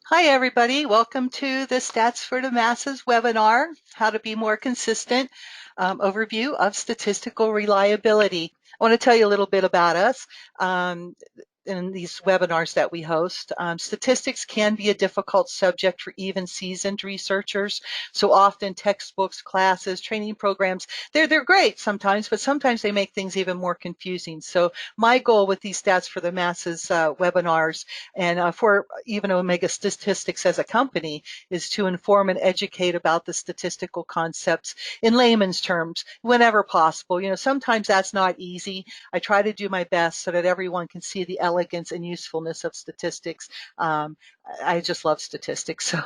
Hi, everybody. Welcome to the Stats for the Masses webinar, How to Be More Consistent, overview of statistical reliability. I want to tell you a little bit about us. In these webinars that we host. Statistics can be a difficult subject for even seasoned researchers. So often textbooks, classes, training programs, they're great sometimes, but sometimes they make things even more confusing. So my goal with these Stats for the Masses webinars and for even Omega Statistics as a company is to inform and educate about the statistical concepts in layman's terms whenever possible. You know, sometimes that's not easy. I try to do my best so that everyone can see the elegance and usefulness of statistics. I just love statistics. So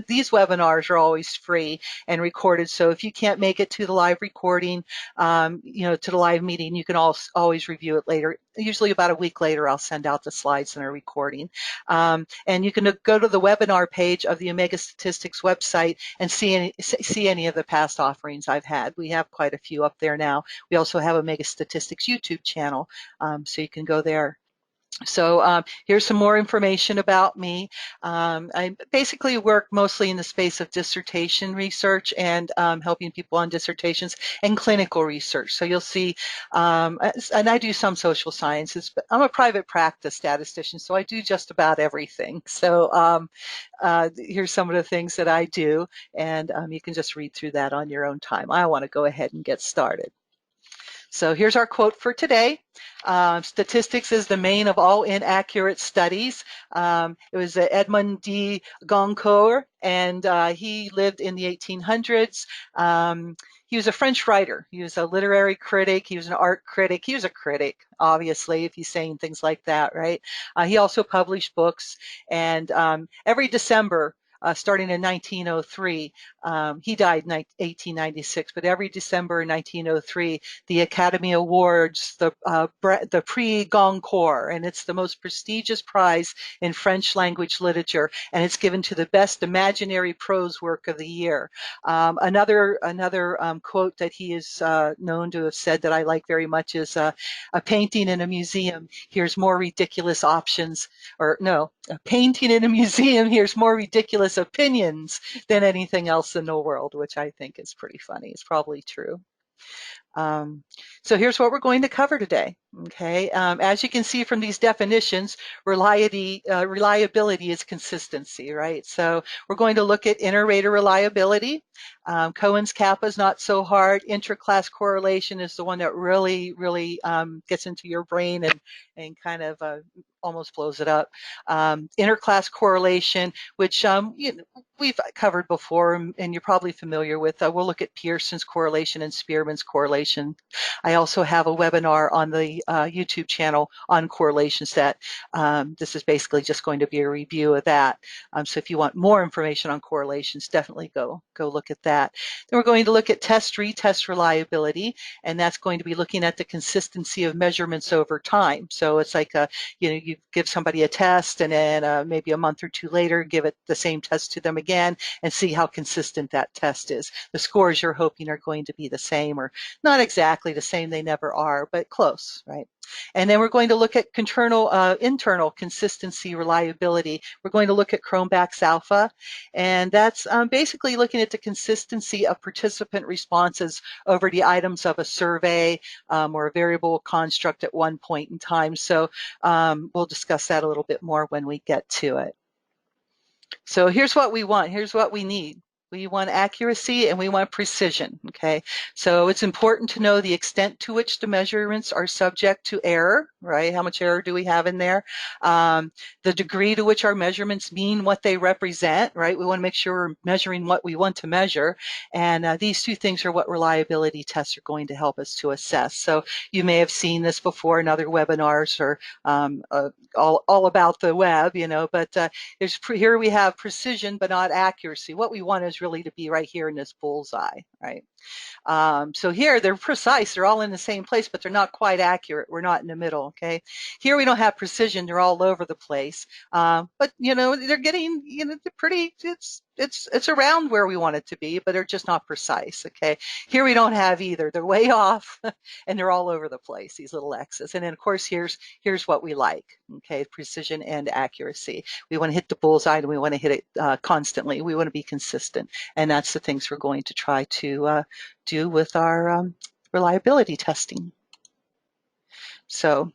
these webinars are always free and recorded. So if you can't make it to the live recording, to the live meeting, you can always review it later. Usually about a week later, I'll send out the slides and a recording. And you can go to the webinar page of the Omega Statistics website and see any of the past offerings I've had. We have quite a few up there now. We also have Omega Statistics YouTube channel, so you can go there. So here's some more information about me. I basically work mostly in the space of dissertation research and helping people on dissertations and clinical research. So you'll see, and I do some social sciences, but I'm a private practice statistician, so I do just about everything. So here's some of the things that I do, and you can just read through that on your own time. I want to go ahead and get started. So here's our quote for today. Statistics is the main of all inaccurate studies. It was Edmond de Goncourt, and he lived in the 1800s. He was a French writer. He was a literary critic. He was an art critic. He was a critic, obviously, if he's saying things like that, right? He also published books, and every December, starting in 1903, he died in 1896, but every December in 1903, the Academy Awards, the Prix Goncourt, and it's the most prestigious prize in French language literature, and it's given to the best imaginary prose work of the year. Another quote that he is known to have said that I like very much is a painting in a museum, here's more ridiculous options, or no, a painting in a museum, here's more ridiculous opinions than anything else in the world, which I think is pretty funny. It's probably true. So here's what we're going to cover today. Okay, as you can see from these definitions, reliability is consistency, right? So we're going to look at inter-rater reliability. Cohen's Kappa is not so hard. Intraclass correlation is the one that really gets into your brain and kind of almost blows it up. Interclass correlation, which we've covered before and you're probably familiar with. We'll look at Pearson's correlation and Spearman's correlation. I also have a webinar on the YouTube channel on correlation set. This is basically just going to be a review of that. So if you want more information on correlations, definitely go look at that. Then we're going to look at test-retest reliability, and that's going to be looking at the consistency of measurements over time. So it's like you give somebody a test, and then maybe a month or two later, give it the same test to them again, and see how consistent that test is. The scores you're hoping are going to be the same, or not exactly the same, they never are, but close, right? And then we're going to look at internal consistency reliability. We're going to look at Cronbach's alpha, and that's basically looking at the consistency of participant responses over the items of a survey or a variable construct at one point in time. So we'll discuss that a little bit more when we get to it. So here's what we want. Here's what we need. We want accuracy and we want precision, okay? So it's important to know the extent to which the measurements are subject to error, right? How much error do we have in there? The degree to which our measurements mean what they represent, right? We want to make sure we're measuring what we want to measure. And these two things are what reliability tests are going to help us to assess. So you may have seen this before in other webinars or all about the web, you know, but here we have precision but not accuracy. What we want is really to be right here in this bullseye, right? So here they're precise, they're all in the same place, but they're not quite accurate. We're not in the middle, okay? Here we don't have precision, they're all over the place. But you know, they're getting, you know, they're pretty, it's it's around where we want it to be, but they're just not precise. Okay, here we don't have either. They're way off, and they're all over the place. These little X's, and then of course here's what we like. Okay, precision and accuracy. We want to hit the bullseye, and we want to hit it constantly. We want to be consistent, and that's the things we're going to try to do with our reliability testing. So.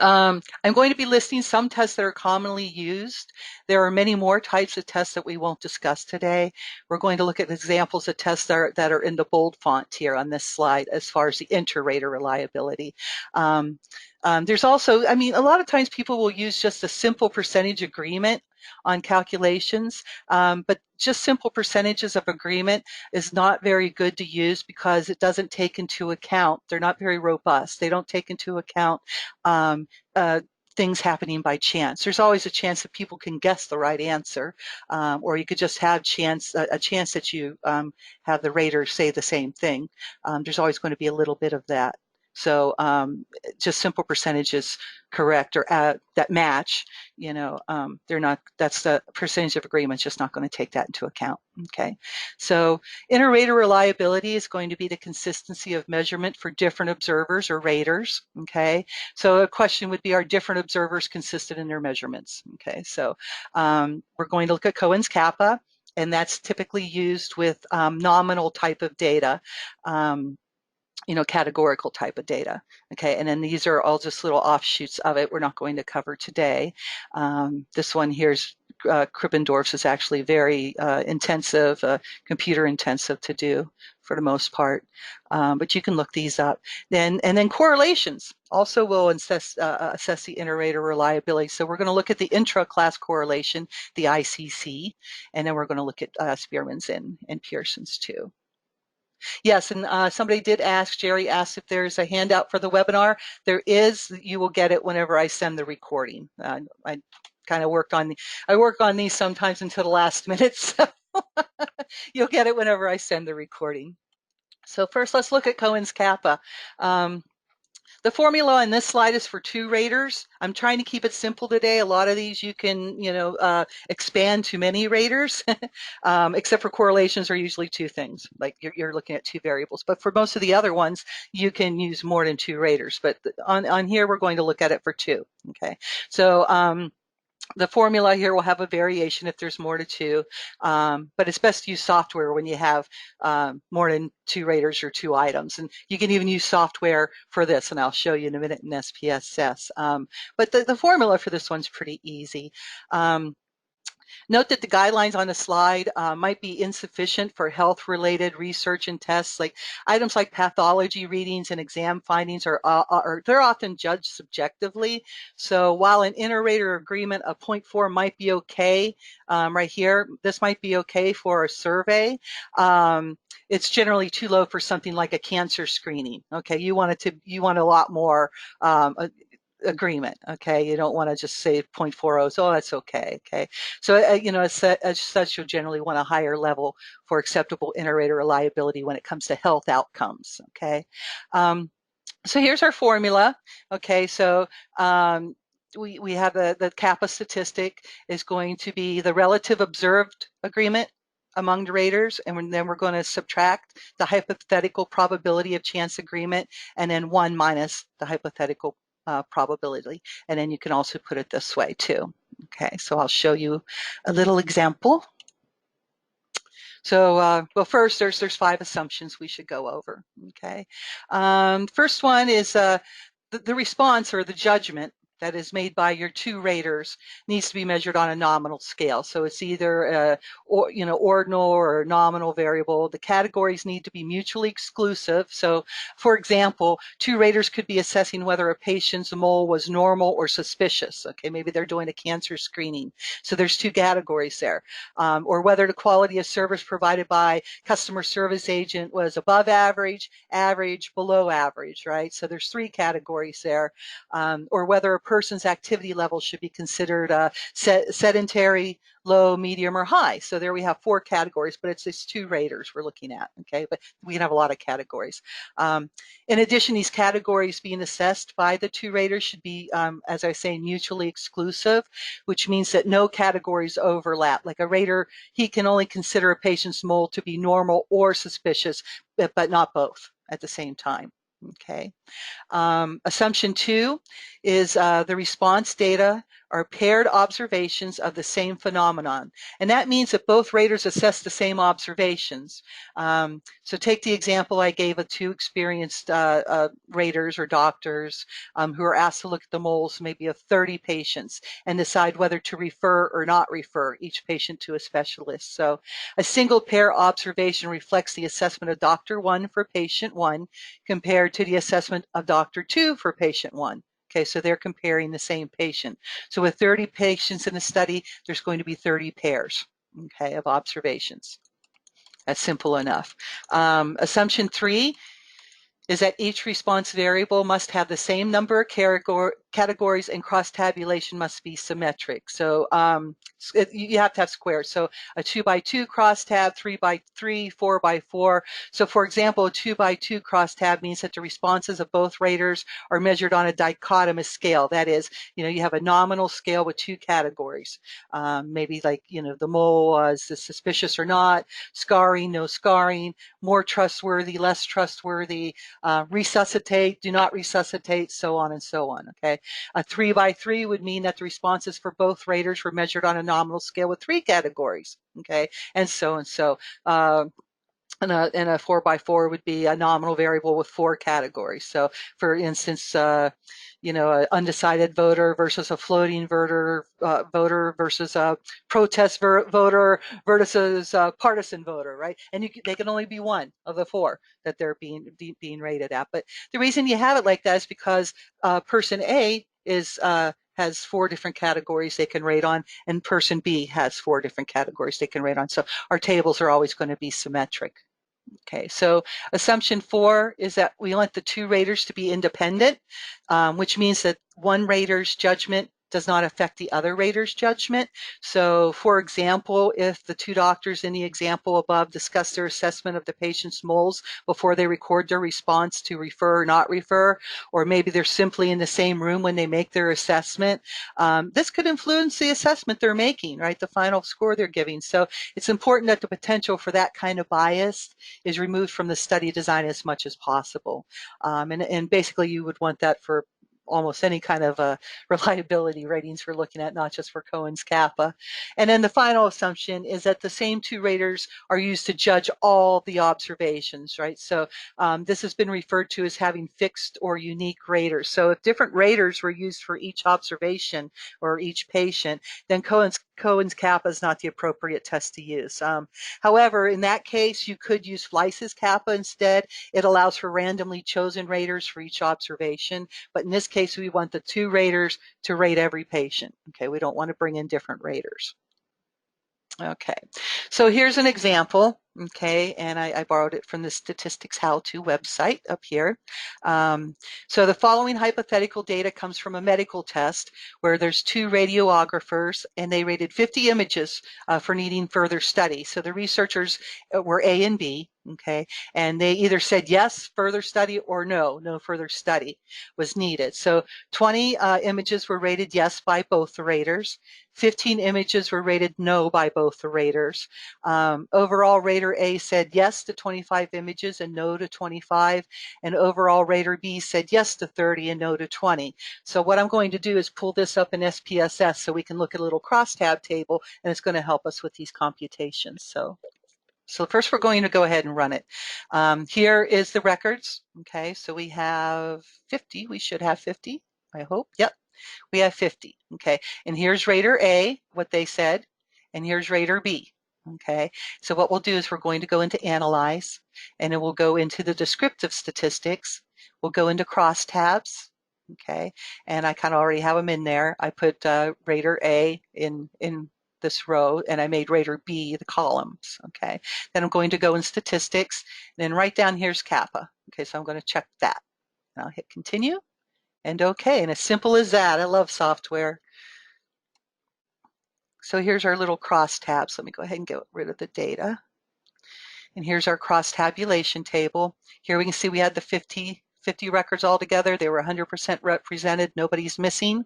I'm going to be listing some tests that are commonly used. There are many more types of tests that we won't discuss today. We're going to look at examples of tests that are in the bold font here on this slide as far as the inter-rater reliability. There's also, I mean, a lot of times people will use just a simple percentage agreement on calculations, but just simple percentages of agreement is not very good to use because it doesn't take into account, they're not very robust. They don't take into account things happening by chance. There's always a chance that people can guess the right answer, or you could just have a chance that you have the rater say the same thing. There's always going to be a little bit of that. So just simple percentages correct or that match, you know, they're not, that's the percentage of agreement, just not going to take that into account. Okay, so inter-rater reliability is going to be the consistency of measurement for different observers or raters. Okay, so a question would be, are different observers consistent in their measurements? Okay, so we're going to look at Cohen's Kappa, and that's typically used with nominal type of data. You know, categorical type of data. Okay, and then these are all just little offshoots of it we're not going to cover today. This one here's Krippendorf's is actually very intensive, computer intensive to do for the most part, but you can look these up. And then correlations also will assess the inter-rater reliability. So we're going to look at the intraclass correlation, the ICC, and then we're going to look at Spearman's and Pearson's too. Yes, and somebody did ask, Jerry asked if there's a handout for the webinar. There is. You will get it whenever I send the recording. I kind of work on these sometimes until the last minute, so you'll get it whenever I send the recording. So first, let's look at Cohen's Kappa. The formula on this slide is for two raters. I'm trying to keep it simple today. A lot of these you can, you know, expand to many raters, except for correlations are usually two things. Like you're looking at two variables. But for most of the other ones, you can use more than two raters. But on here, we're going to look at it for two. Okay, so the formula here will have a variation if there's more to two, but it's best to use software when you have more than two raters or two items. And you can even use software for this, and I'll show you in a minute in SPSS. But the formula for this one's pretty easy. Note that the guidelines on the slide might be insufficient for health-related research and tests. Like items like pathology readings and exam findings they're often judged subjectively. So while an inter-rater agreement of 0.4 might be okay, right here, this might be okay for a survey. It's generally too low for something like a cancer screening. Okay, you want a lot more. Agreement. Okay, you don't want to just say 0.40. Oh, that's okay. Okay, so you know, as such, you'll generally want a higher level for acceptable inter-rater reliability when it comes to health outcomes. Okay, so here's our formula. Okay, so we have the Kappa statistic is going to be the relative observed agreement among the raters, and then we're going to subtract the hypothetical probability of chance agreement, and then 1 minus the hypothetical probability, and then you can also put it this way too. Okay, so I'll show you a little example. So, well, first there's 5 assumptions we should go over. Okay, first one is the response or the judgment that is made by your two raters needs to be measured on a nominal scale. So it's either ordinal or nominal variable. The categories need to be mutually exclusive. So for example, two raters could be assessing whether a patient's mole was normal or suspicious. Okay, maybe they're doing a cancer screening. So there's 2 categories there. Or whether the quality of service provided by customer service agent was above average, average, below average, right? So there's 3 categories there. Or whether a person's activity level should be considered sedentary, low, medium, or high. So there we have 4 categories, but it's these 2 raters we're looking at, okay? But we can have a lot of categories. In addition, these categories being assessed by the 2 raters should be, as I say, mutually exclusive, which means that no categories overlap. Like a rater, he can only consider a patient's mole to be normal or suspicious, but not both at the same time, okay? Assumption 2 is the response data are paired observations of the same phenomenon. And that means that both raters assess the same observations. So take the example I gave of 2 experienced raters or doctors who are asked to look at the moles maybe of 30 patients and decide whether to refer or not refer each patient to a specialist. So a single pair observation reflects the assessment of Dr. 1 for patient 1 compared to the assessment of Dr. 2 for patient 1. Okay, so they're comparing the same patient. So with 30 patients in a study, there's going to be 30 pairs, okay, of observations. That's simple enough. Assumption 3 is that each response variable must have the same number of categories and cross-tabulation must be symmetric. So you have to have squares. So a 2x2 cross-tab, 3x3, 4x4. So for example, a 2x2 cross-tab means that the responses of both raters are measured on a dichotomous scale. That is, you have a nominal scale with 2 categories. Maybe like, the mole is suspicious or not, scarring, no scarring, more trustworthy, less trustworthy, resuscitate, do not resuscitate, so on and so on, okay? A 3x3 would mean that the responses for both raters were measured on a nominal scale with 3 categories, okay? And so and so. And a 4x4 would be a nominal variable with 4 categories. So for instance, an undecided voter versus a floating voter versus a protest voter versus a partisan voter, right? And they can only be one of the 4 that they're being rated at. But the reason you have it like that is because person A has 4 different categories they can rate on, and person B has 4 different categories they can rate on. So our tables are always going to be symmetric. Okay, so assumption 4 is that we want the 2 raters to be independent, which means that one rater's judgment does not affect the other rater's judgment. So for example, if the 2 doctors in the example above discuss their assessment of the patient's moles before they record their response to refer or not refer, or maybe they're simply in the same room when they make their assessment, this could influence the assessment they're making, right? The final score they're giving. So it's important that the potential for that kind of bias is removed from the study design as much as possible. And basically you would want that for almost any kind of reliability ratings we're looking at, not just for Cohen's Kappa. And then the final assumption is that the same 2 raters are used to judge all the observations, right? So this has been referred to as having fixed or unique raters. So if different raters were used for each observation or each patient, then Cohen's Kappa is not the appropriate test to use. However, in that case, you could use Fleiss's Kappa instead. It allows for randomly chosen raters for each observation, but in this case, we want the 2 raters to rate every patient. Okay, we don't want to bring in different raters. Okay, so here's an example, okay, and I borrowed it from the Statistics How-To website up here. So the following hypothetical data comes from a medical test where there's 2 radiographers and they rated 50 images for needing further study. So the researchers were A and B, okay, and they either said yes, further study, or no further study was needed. So 20 images were rated yes by both the raters. 15 images were rated no by both the raters. Overall, rater A said yes to 25 images and no to 25, and overall rater B said yes to 30 and no to 20. So what I'm going to do is pull this up in SPSS so we can look at a little crosstab table, and it's going to help us with these computations. So first we're going to go ahead and run it. Here is the records. Okay, so we have 50. We should have 50, I hope. Yep. We have 50, okay? And here's rater A, what they said, and here's rater B, okay? So what we'll do is we're going to go into Analyze, and then we'll go into the descriptive statistics. We'll go into crosstabs, okay? And I kind of already have them in there. I put rater A in this row, and I made rater B the columns, okay? Then I'm going to go in statistics, and then right down here's Kappa, okay? So I'm going to check that. And I'll hit continue. and okay. And as simple as that. I love software. So here's our little cross tabs. Let me go ahead and get rid of the data. And here's our cross tabulation table. Here we can see we had the 50 records all together. They were 100% represented. Nobody's missing.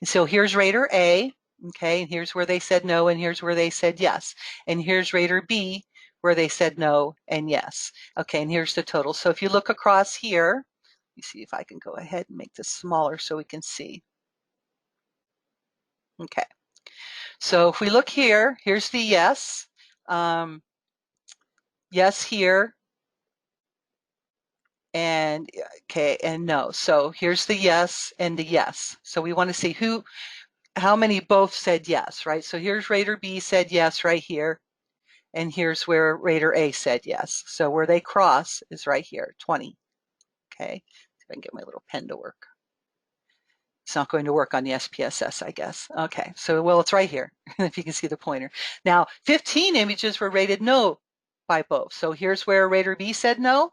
And so here's rater A, okay, and here's where they said no, and here's where they said yes. And here's rater B, where they said no and yes. Okay, and here's the total. So if you look across here, let me see if I can go ahead and make this smaller so we can see. Okay, so if we look here, here's the yes. Yes here, and okay, and no. So here's the yes and the yes. So we want to see how many both said yes, right? So here's rater B said yes right here, and here's where rater A said yes. So where they cross is right here, 20. Okay, see if I can get my little pen to work. It's not going to work on the SPSS, I guess. Okay, so well, it's right here, if you can see the pointer. Now, 15 images were rated no by both. So here's where rater B said no,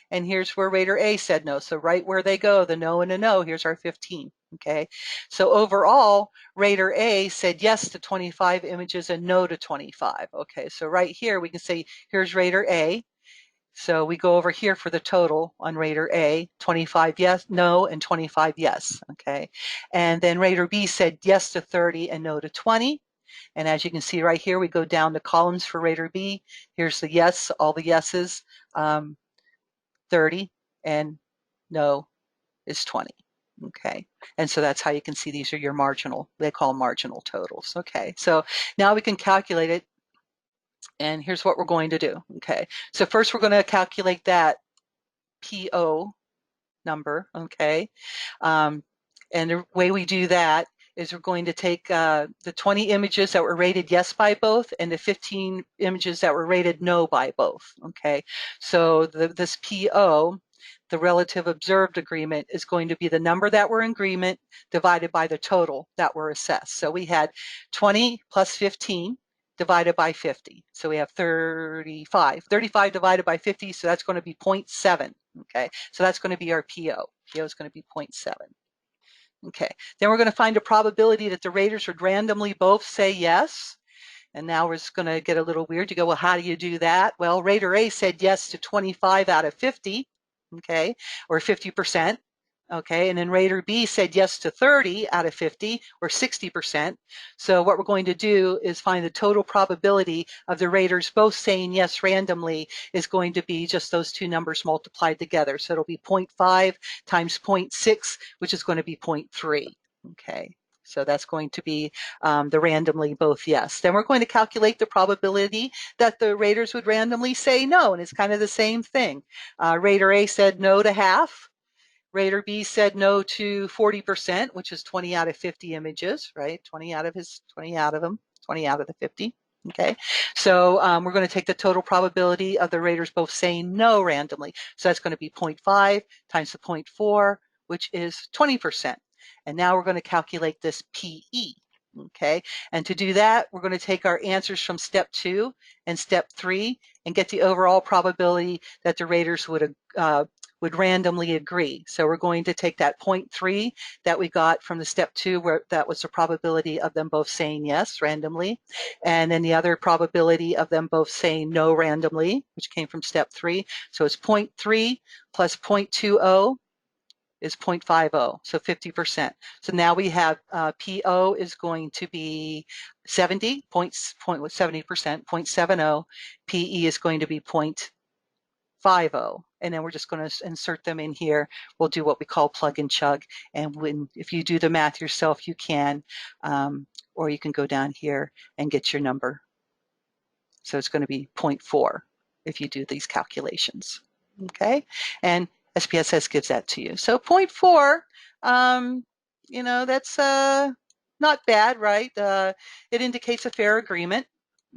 and here's where rater A said no. So right where they go, the no and a no, here's our 15. Okay, so overall, rater A said yes to 25 images and no to 25. Okay, so right here we can say here's rater A. So we go over here for the total on rater A, 25 yes, no, and 25 yes. Okay, and then rater B said yes to 30 and no to 20. And as you can see right here, we go down the columns for rater B. Here's the yes, all the yeses. 30 and no is 20. Okay, and so that's how you can see these are your marginal, they call marginal totals. Okay, so now we can calculate it, and here's what we're going to do. Okay, so first we're going to calculate that PO number. Okay, and the way we do that is we're going to take the 20 images that were rated yes by both and the 15 images that were rated no by both. Okay, so this PO, the relative observed agreement, is going to be the number that were in agreement divided by the total that were assessed. So we had 20 plus 15 divided by 50. So we have 35. 35 divided by 50, so that's going to be 0.7. Okay, so that's going to be our PO. PO is going to be 0.7. Okay, then we're going to find a probability that the raters would randomly both say yes. And now we're just going to get a little weird. You go, well, how do you do that? Well, rater A said yes to 25 out of 50, okay, or 50%. Okay, and then rater B said yes to 30 out of 50, or 60%. So what we're going to do is find the total probability of the raters both saying yes randomly is going to be just those two numbers multiplied together. So it'll be 0.5 times 0.6, which is going to be 0.3. Okay, so that's going to be the randomly both yes. Then we're going to calculate the probability that the raters would randomly say no, and it's kind of the same thing. Rater A said no to half. Rater B said no to 40%, which is 20 out of 50 images, right? 20 out of them, 20 out of the 50. Okay, so we're going to take the total probability of the raters both saying no randomly. So that's going to be 0.5 times the 0.4, which is 20%. And now we're going to calculate this PE. Okay, and to do that, we're going to take our answers from step 2 and step 3 and get the overall probability that the raters would randomly agree. So we're going to take that 0.3 that we got from the step 2, where that was the probability of them both saying yes randomly, and then the other probability of them both saying no randomly, which came from step 3. So it's 0.3 plus 0.20 is 0.50, so 50%. So now we have PO is going to be 70%, 0.70%, PE is going to be 0.50, and then we're just going to insert them in here. We'll do what we call plug and chug, and if you do the math yourself, you can, or you can go down here and get your number. So it's going to be 0.4 if you do these calculations. Okay, and SPSS gives that to you. So 0.4, you know, that's not bad, right? It indicates a fair agreement.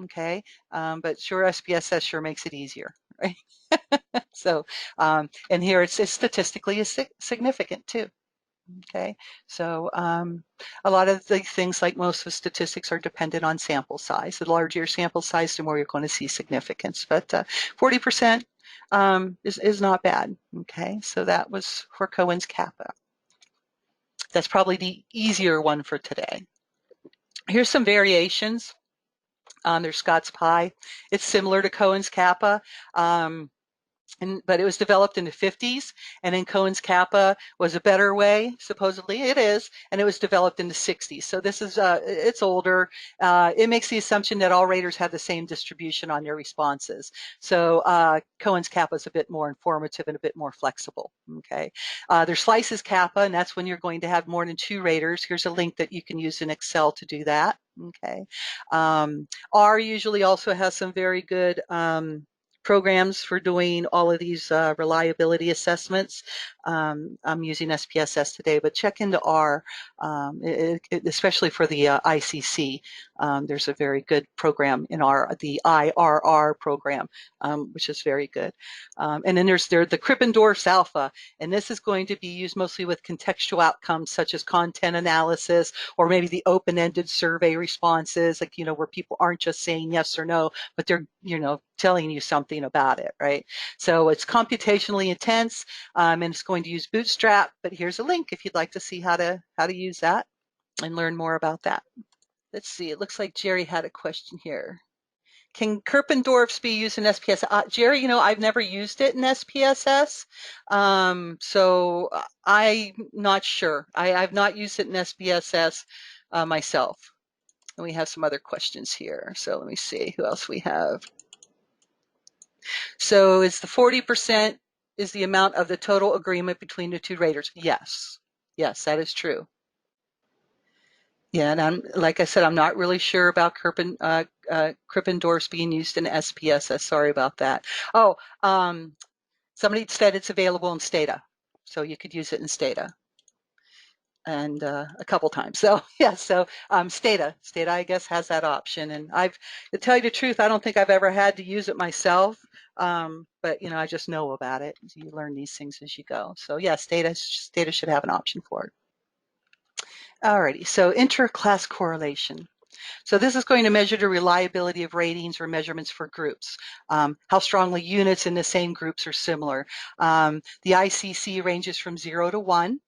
Okay, but sure, SPSS sure makes it easier, right? So, and here it's statistically significant too. Okay, so a lot of the things, like most of statistics, are dependent on sample size. The larger your sample size, the more you're going to see significance. But 40% is not bad. Okay, so that was for Cohen's Kappa. That's probably the easier one for today. Here's some variations. There's Scott's Pi. It's similar to Cohen's Kappa. But it was developed in the 50s, and then Cohen's Kappa was a better way, supposedly it is, and it was developed in the 60s. So this is, it's older. It makes the assumption that all raters have the same distribution on their responses. So Cohen's Kappa is a bit more informative and a bit more flexible, okay? There's Slice's Kappa, and that's when you're going to have more than 2 raters. Here's a link that you can use in Excel to do that, okay? R usually also has some very good programs for doing all of these reliability assessments. I'm using SPSS today, but check into R, especially for the ICC. There's a very good program in R, the IRR program, which is very good. And then there's the Krippendorf's Alpha, and this is going to be used mostly with contextual outcomes such as content analysis, or maybe the open-ended survey responses, like, you know, where people aren't just saying yes or no, but they're, you know, telling you something about it, right? So it's computationally intense, and it's going to use Bootstrap, but here's a link if you'd like to see how to use that and learn more about that. Let's see, it looks like Jerry had a question here. Can Krippendorf's be used in SPSS? Jerry, you know, I've never used it in SPSS, so I'm not sure. I've not used it in SPSS myself. And we have some other questions here. So let me see who else we have. So is the 40% is the amount of the total agreement between the 2 raters? Yes. Yes, that is true. Yeah, and like I said, I'm not really sure about Krippendorf's being used in SPSS. Sorry about that. Oh, somebody said it's available in Stata, so you could use it in Stata, and a couple times. So yeah, so Stata, I guess, has that option. And to tell you the truth, I don't think I've ever had to use it myself, but you know, I just know about it. You learn these things as you go. So yeah, Stata should have an option for it. Alrighty, so intraclass correlation. So this is going to measure the reliability of ratings or measurements for groups, how strongly units in the same groups are similar. The ICC ranges from 0 to 1.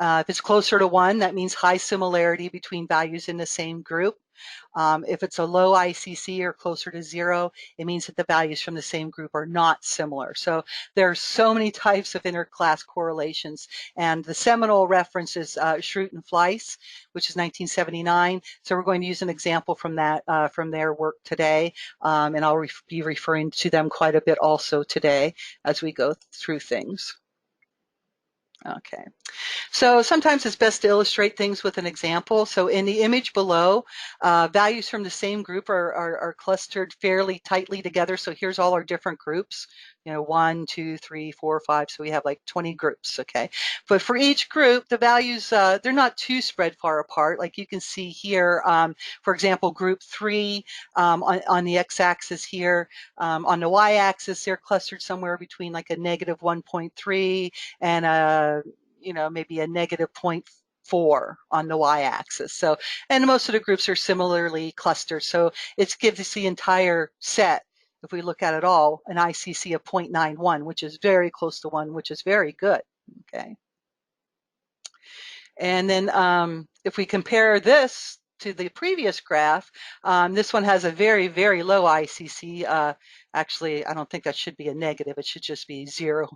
If it's closer to 1, that means high similarity between values in the same group. If it's a low ICC or closer to 0, it means that the values from the same group are not similar. So there are so many types of interclass correlations, and the seminal reference is Schrute and Fleiss, which is 1979. So we're going to use an example from that, from their work today, and I'll be referring to them quite a bit also today as we go through things. Okay. So sometimes it's best to illustrate things with an example. So in the image below, values from the same group are clustered fairly tightly together. So here's all our different groups, you know, 1, 2, 3, 4, 5. So we have like 20 groups, okay? But for each group, the values, they're not too spread far apart. Like you can see here, for example, group 3 on the x-axis here, on the y-axis, they're clustered somewhere between like a negative 1.3 and a, you know, maybe a negative 0.4 on the y-axis. So, and most of the groups are similarly clustered. So it gives us the entire set, if we look at it all, an ICC of 0.91, which is very close to 1, which is very good, okay? And then if we compare this to the previous graph, this one has a very, very low ICC. Actually, I don't think that should be a negative. It should just be 0.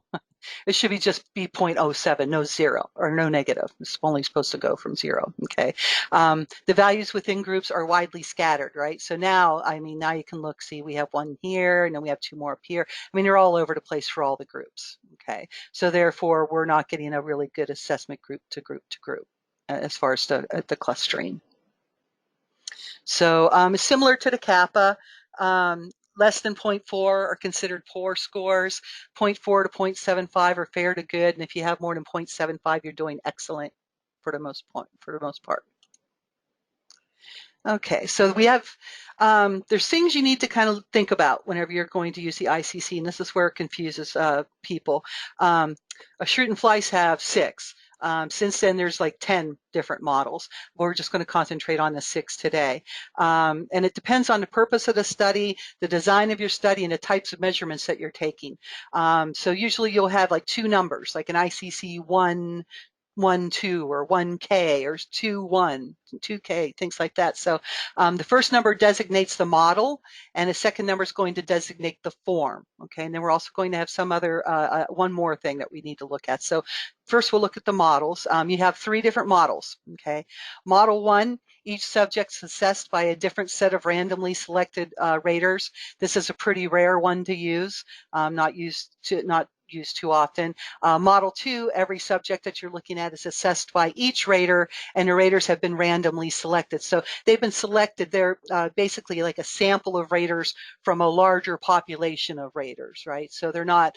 It should be just be 0.07, no 0 or no negative. It's only supposed to go from 0, okay? The values within groups are widely scattered, right? So now, I mean, now you can look, see, we have 1 here, and then we have 2 more up here. I mean, they're all over the place for all the groups, okay? So therefore, we're not getting a really good assessment group to group to group as far as the clustering. So similar to the Kappa, less than 0.4 are considered poor scores. 0.4 to 0.75 are fair to good, and if you have more than 0.75, you're doing excellent for the most part. Okay, so we have, there's things you need to kind of think about whenever you're going to use the ICC, and this is where it confuses people. Schrute and Fleiss have 6. Since then, there's like 10 different models. We're just going to concentrate on the 6 today. And it depends on the purpose of the study, the design of your study, and the types of measurements that you're taking. So usually you'll have like 2 numbers, like an ICC 1, 1-2 or 1K or 2-1, 2K, things like that. So the first number designates the model, and the second number is going to designate the form. Okay, and then we're also going to have some other one more thing that we need to look at. So first we'll look at the models. You have 3 different models. Okay, model 1, each subject's assessed by a different set of randomly selected raters. This is a pretty rare one to use, not used too often. Model 2, every subject that you're looking at is assessed by each rater, and the raters have been randomly selected. So they've been selected. They're basically like a sample of raters from a larger population of raters, right? So they're not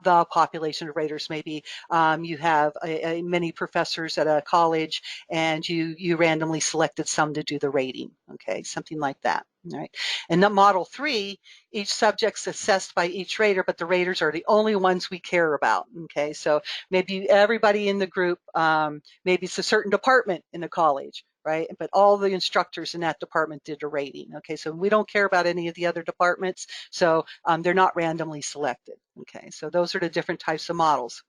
the population of raters. Maybe you have many professors at a college, and you randomly selected some to do the rating, okay, something like that. All right. And the model 3, each subject's assessed by each rater, but the raters are the only ones we care about. Okay, so maybe everybody in the group, maybe it's a certain department in the college, right? But all the instructors in that department did a rating. Okay, so we don't care about any of the other departments, so they're not randomly selected. Okay, so those are the different types of models.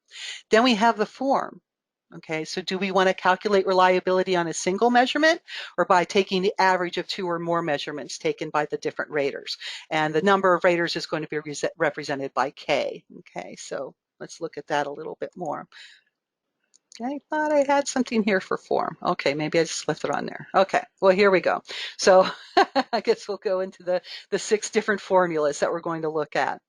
Then we have the form. Okay, so do we want to calculate reliability on a single measurement or by taking the average of 2 or more measurements taken by the different raters? And the number of raters is going to be represented by K. Okay, so let's look at that a little bit more. I thought I had something here for form. Okay, maybe I just left it on there. Okay, well, here we go. So I guess we'll go into the 6 different formulas that we're going to look at.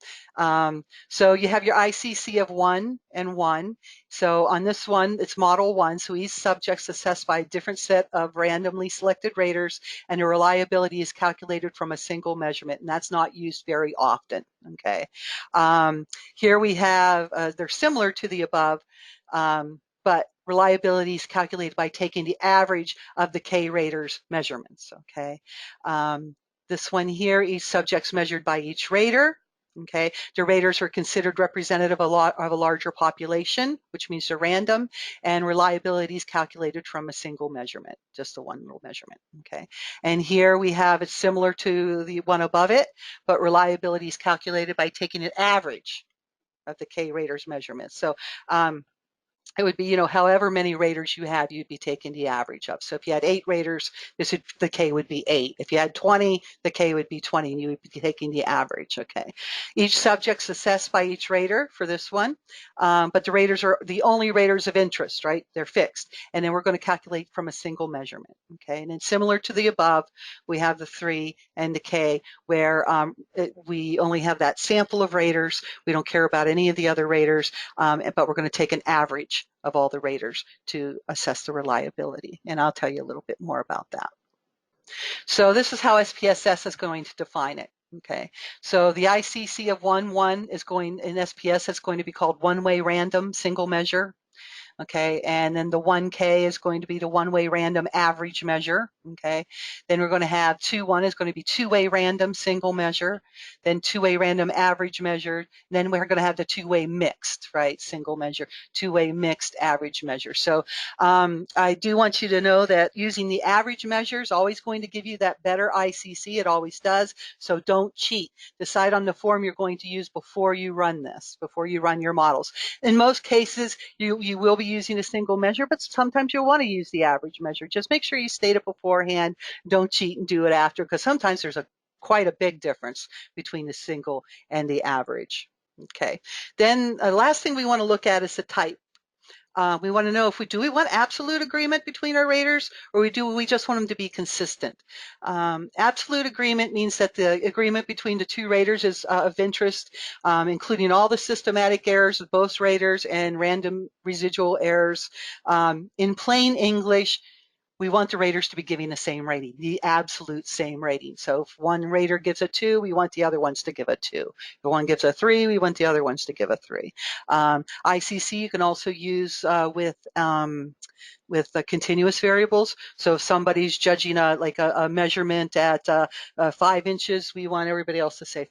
So you have your ICC of 1 and 1. So on this one, it's model 1. So each subject's assessed by a different set of randomly selected raters, and the reliability is calculated from a single measurement, and that's not used very often. Okay. Here we have, they're similar to the above, but reliability is calculated by taking the average of the K raters measurements, okay? This one here, each subject's measured by each rater, okay? The raters are considered representative of a larger population, which means they're random, and reliability is calculated from a single measurement, just the one little measurement, okay? And here we have it similar to the one above it, but reliability is calculated by taking an average of the K raters measurements. So it would be, however many raters you have, you'd be taking the average of. So if you had 8 raters, the K would be 8. If you had 20, the K would be 20, and you would be taking the average, okay? Each subject's assessed by each rater for this one, but the raters are the only raters of interest, right? They're fixed, and then we're going to calculate from a single measurement, okay? And then similar to the above, we have the 3 and the K, where we only have that sample of raters. We don't care about any of the other raters, but we're going to take an average of all the raters to assess the reliability. And I'll tell you a little bit more about that. So this is how SPSS is going to define it. Okay, so the ICC of 1-1 is going, in SPS, it's going to be called one-way random single measure. Okay, and then the 1K is going to be the one-way random average measure. Okay, then we're going to have 2-1 is going to be two-way random single measure, then two-way random average measure, then we're going to have the two-way mixed, right, single measure, two-way mixed average measure. So I do want you to know that using the average measure is always going to give you that better ICC. It always does. So don't cheat. Decide on the form you're going to use before you run this, before you run your models. In most cases, you will be using a single measure, but sometimes you'll want to use the average measure. Just make sure you state it beforehand. Don't cheat and do it after, because sometimes there's quite a big difference between the single and the average. Okay. Then the last thing we want to look at is the type. We want to know if we want absolute agreement between our raters, or we just want them to be consistent. Absolute agreement means that the agreement between the 2 raters is of interest, including all the systematic errors of both raters and random residual errors. In plain English, we want the raters to be giving the same rating, the absolute same rating. So if one rater gives a 2, we want the other ones to give a 2. If one gives a 3, we want the other ones to give a 3. ICC you can also use with continuous variables. So if somebody's judging a measurement at 5 inches, we want everybody else to say,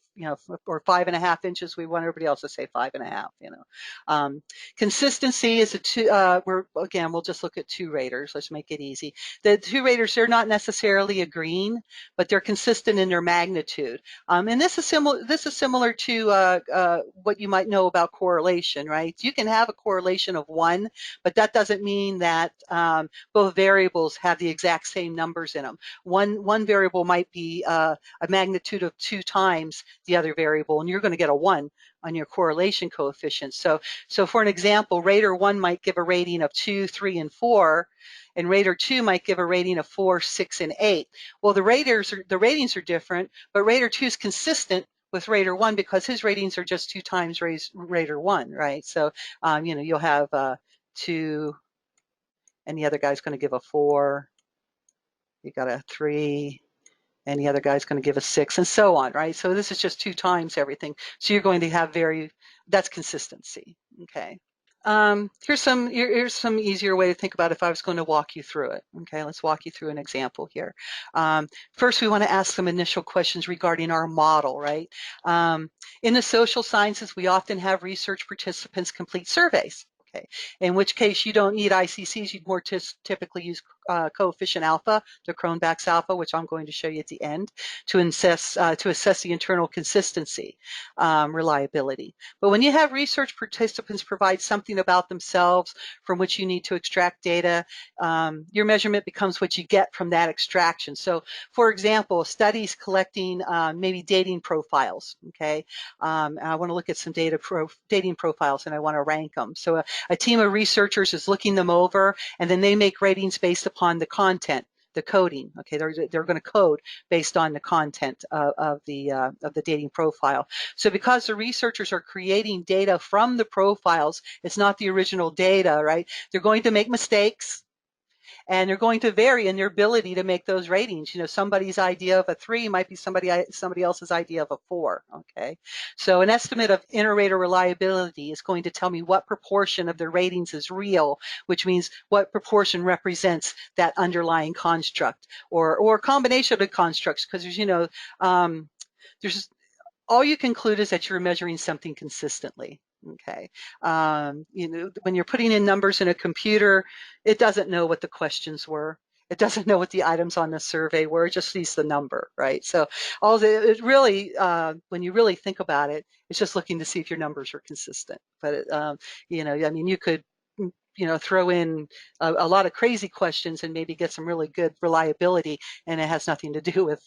or 5.5 inches, we want everybody else to say 5.5. Consistency is we'll just look at two raters. Let's make it easy. The two raters, they're not necessarily agreeing, but they're consistent in their magnitude. And this is similar to what you might know about correlation, right? You can have a correlation of 1, but that doesn't mean that both variables have the exact same numbers in them. One variable might be a magnitude of 2 times the other variable, and you're going to get a 1 on your correlation coefficient. So for an example, rater 1 might give a rating of 2, 3, and 4, and rater 2 might give a rating of 4, 6, and 8. Well, the ratings are different, but rater 2 is consistent with rater 1 because his ratings are just 2 times rater 1, right? So you'll have 2, and the other guy's going to give a 4. You got a 3, and the other guy's going to give a 6, and so on, right? So this is just 2 times everything. So you're going to have that's consistency, okay? Here's some easier way to think about it if I was going to walk you through it. Okay, let's walk you through an example here. First, we want to ask some initial questions regarding our model, right? In the social sciences, we often have research participants complete surveys. Okay, in which case you don't need ICCs, you'd more typically use coefficient alpha, the Cronbach's alpha, which I'm going to show you at the end, to assess the internal consistency, reliability. But when you have research participants provide something about themselves from which you need to extract data, your measurement becomes what you get from that extraction. So, for example, studies collecting maybe dating profiles, okay? I want to look at some dating profiles and I want to rank them. So a team of researchers is looking them over, and then they make ratings based upon the content, the coding. Okay, they're going to code based on the content of the dating profile. So because the researchers are creating data from the profiles, it's not the original data, right? They're going to make mistakes, and they're going to vary in their ability to make those ratings. Somebody's idea of a 3 might be somebody else's idea of a 4, okay? So an estimate of inter-rater reliability is going to tell me what proportion of the ratings is real, which means what proportion represents that underlying construct, or a combination of the constructs, because there's all you conclude is that you're measuring something consistently. Okay, when you're putting in numbers in a computer, it doesn't know what the questions were. It doesn't know what the items on the survey were. It just sees the number, right? So it really, when you really think about it, it's just looking to see if your numbers are consistent. But you could throw in a lot of crazy questions and maybe get some really good reliability, and it has nothing to do with,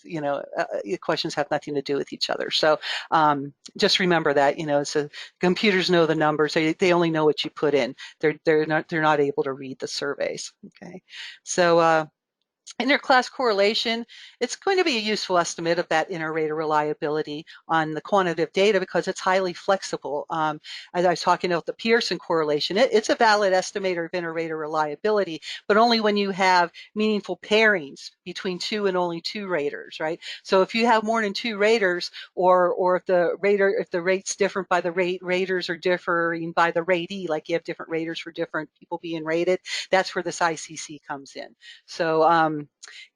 questions have nothing to do with each other. So just remember that, so computers know the numbers. They only know what you put in. They're not able to read the surveys. Okay, so interclass correlation, it's going to be a useful estimate of that inter-rater reliability on the quantitative data because it's highly flexible. As I was talking about the Pearson correlation, it's a valid estimator of inter-rater reliability, but only when you have meaningful pairings between 2 and only 2 raters, right? So if you have more than 2 raters, or if the rate's different by the raters are differing by the ratee, like you have different raters for different people being rated, that's where this ICC comes in. So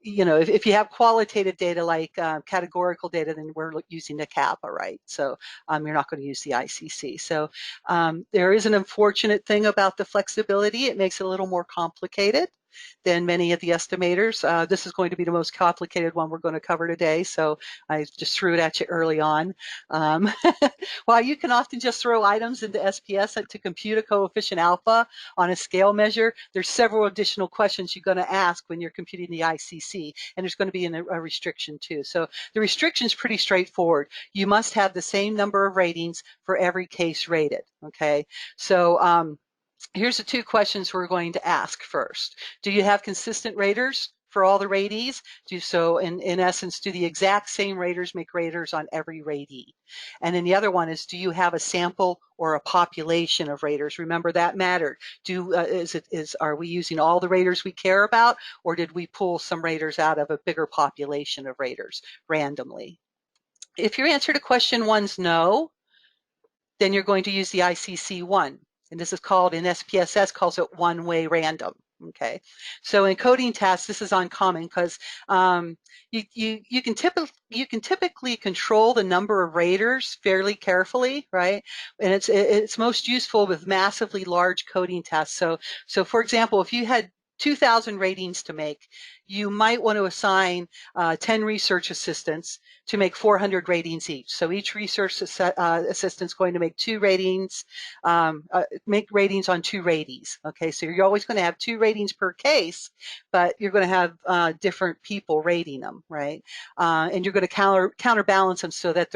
if you have qualitative data like categorical data, then we're using the Kappa, right? So you're not going to use the ICC. So there is an unfortunate thing about the flexibility. It makes it a little more complicated than many of the estimators. This is going to be the most complicated one we're going to cover today, so I just threw it at you early on. While you can often just throw items into SPS to compute a coefficient alpha on a scale measure, there's several additional questions you're going to ask when you're computing the ICC, and there's going to be a restriction too. So the restriction is pretty straightforward. You must have the same number of ratings for every case rated, okay? So here's the 2 questions we're going to ask first. Do you have consistent raters for all the ratees? In essence, do the exact same raters make raters on every ratee? And then the other one is, do you have a sample or a population of raters? Remember, that mattered. Are we using all the raters we care about, or did we pull some raters out of a bigger population of raters randomly? If your answer to question 1's no, then you're going to use the ICC1. And this is called, in SPSS, calls it one-way random. Okay, so in coding tasks, this is uncommon because you can typically control the number of raters fairly carefully, right? And it's most useful with massively large coding tasks. So for example, if you had 2,000 ratings to make, you might want to assign 10 research assistants to make 400 ratings each. So each research assistant is going to make make ratings on 2 ratees. Okay, so you're always going to have 2 ratings per case, but you're going to have different people rating them, right? And you're going to counterbalance them so that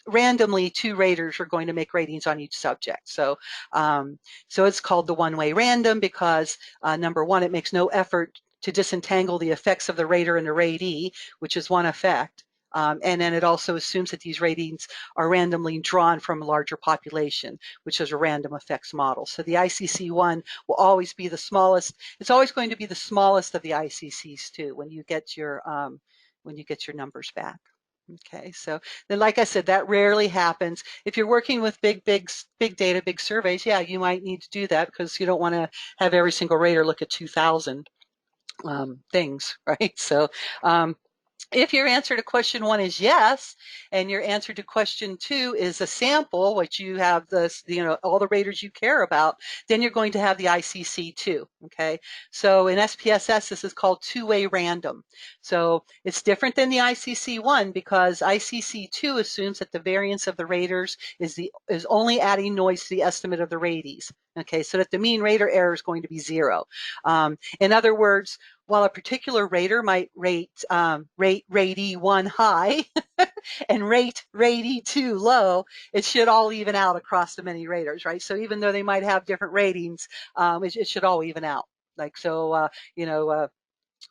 randomly 2 raters are going to make ratings on each subject. So it's called the one-way random because number one, it makes no effort to disentangle the effects of the rater and the ratee, which is one effect. And then it also assumes that these ratings are randomly drawn from a larger population, which is a random effects model. So the ICC1 will always be the smallest. It's always going to be the smallest of the ICCs too when you get your numbers back. Okay, so then, like I said, that rarely happens. If you're working with big data, big surveys, yeah, you might need to do that because you don't want to have every single rater look at 2,000 things, right? So if your answer to question 1 is yes, and your answer to question 2 is a sample, which you have all the raters you care about, then you're going to have the ICC2, okay? So in SPSS, this is called two-way random. So it's different than the ICC1 because ICC2 assumes that the variance of the raters is only adding noise to the estimate of the ratees, okay? So that the mean rater error is going to be 0. In other words, while a particular rater might rate ratee 1 high and rate ratee 2 low, it should all even out across the many raters, right? So even though they might have different ratings, it should all even out. Like so,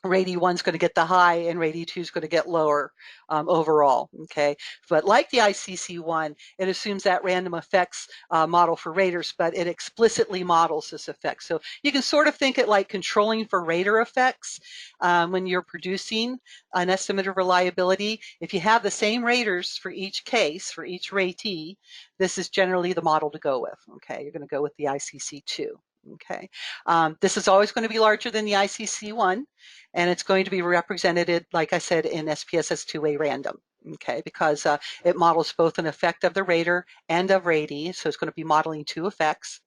ratee 1's going to get the high and ratee 2 is going to get lower overall, okay? But like the ICC1, it assumes that random effects model for raters, but it explicitly models this effect. So you can sort of think it like controlling for rater effects when you're producing an estimate of reliability. If you have the same raters for each case, for each ratee, this is generally the model to go with, okay? You're going to go with the ICC2. Okay, this is always going to be larger than the ICC1, and it's going to be represented, like I said, in SPSS two-way random, okay, because it models both an effect of the rater and of ratee, so it's going to be modeling 2 effects,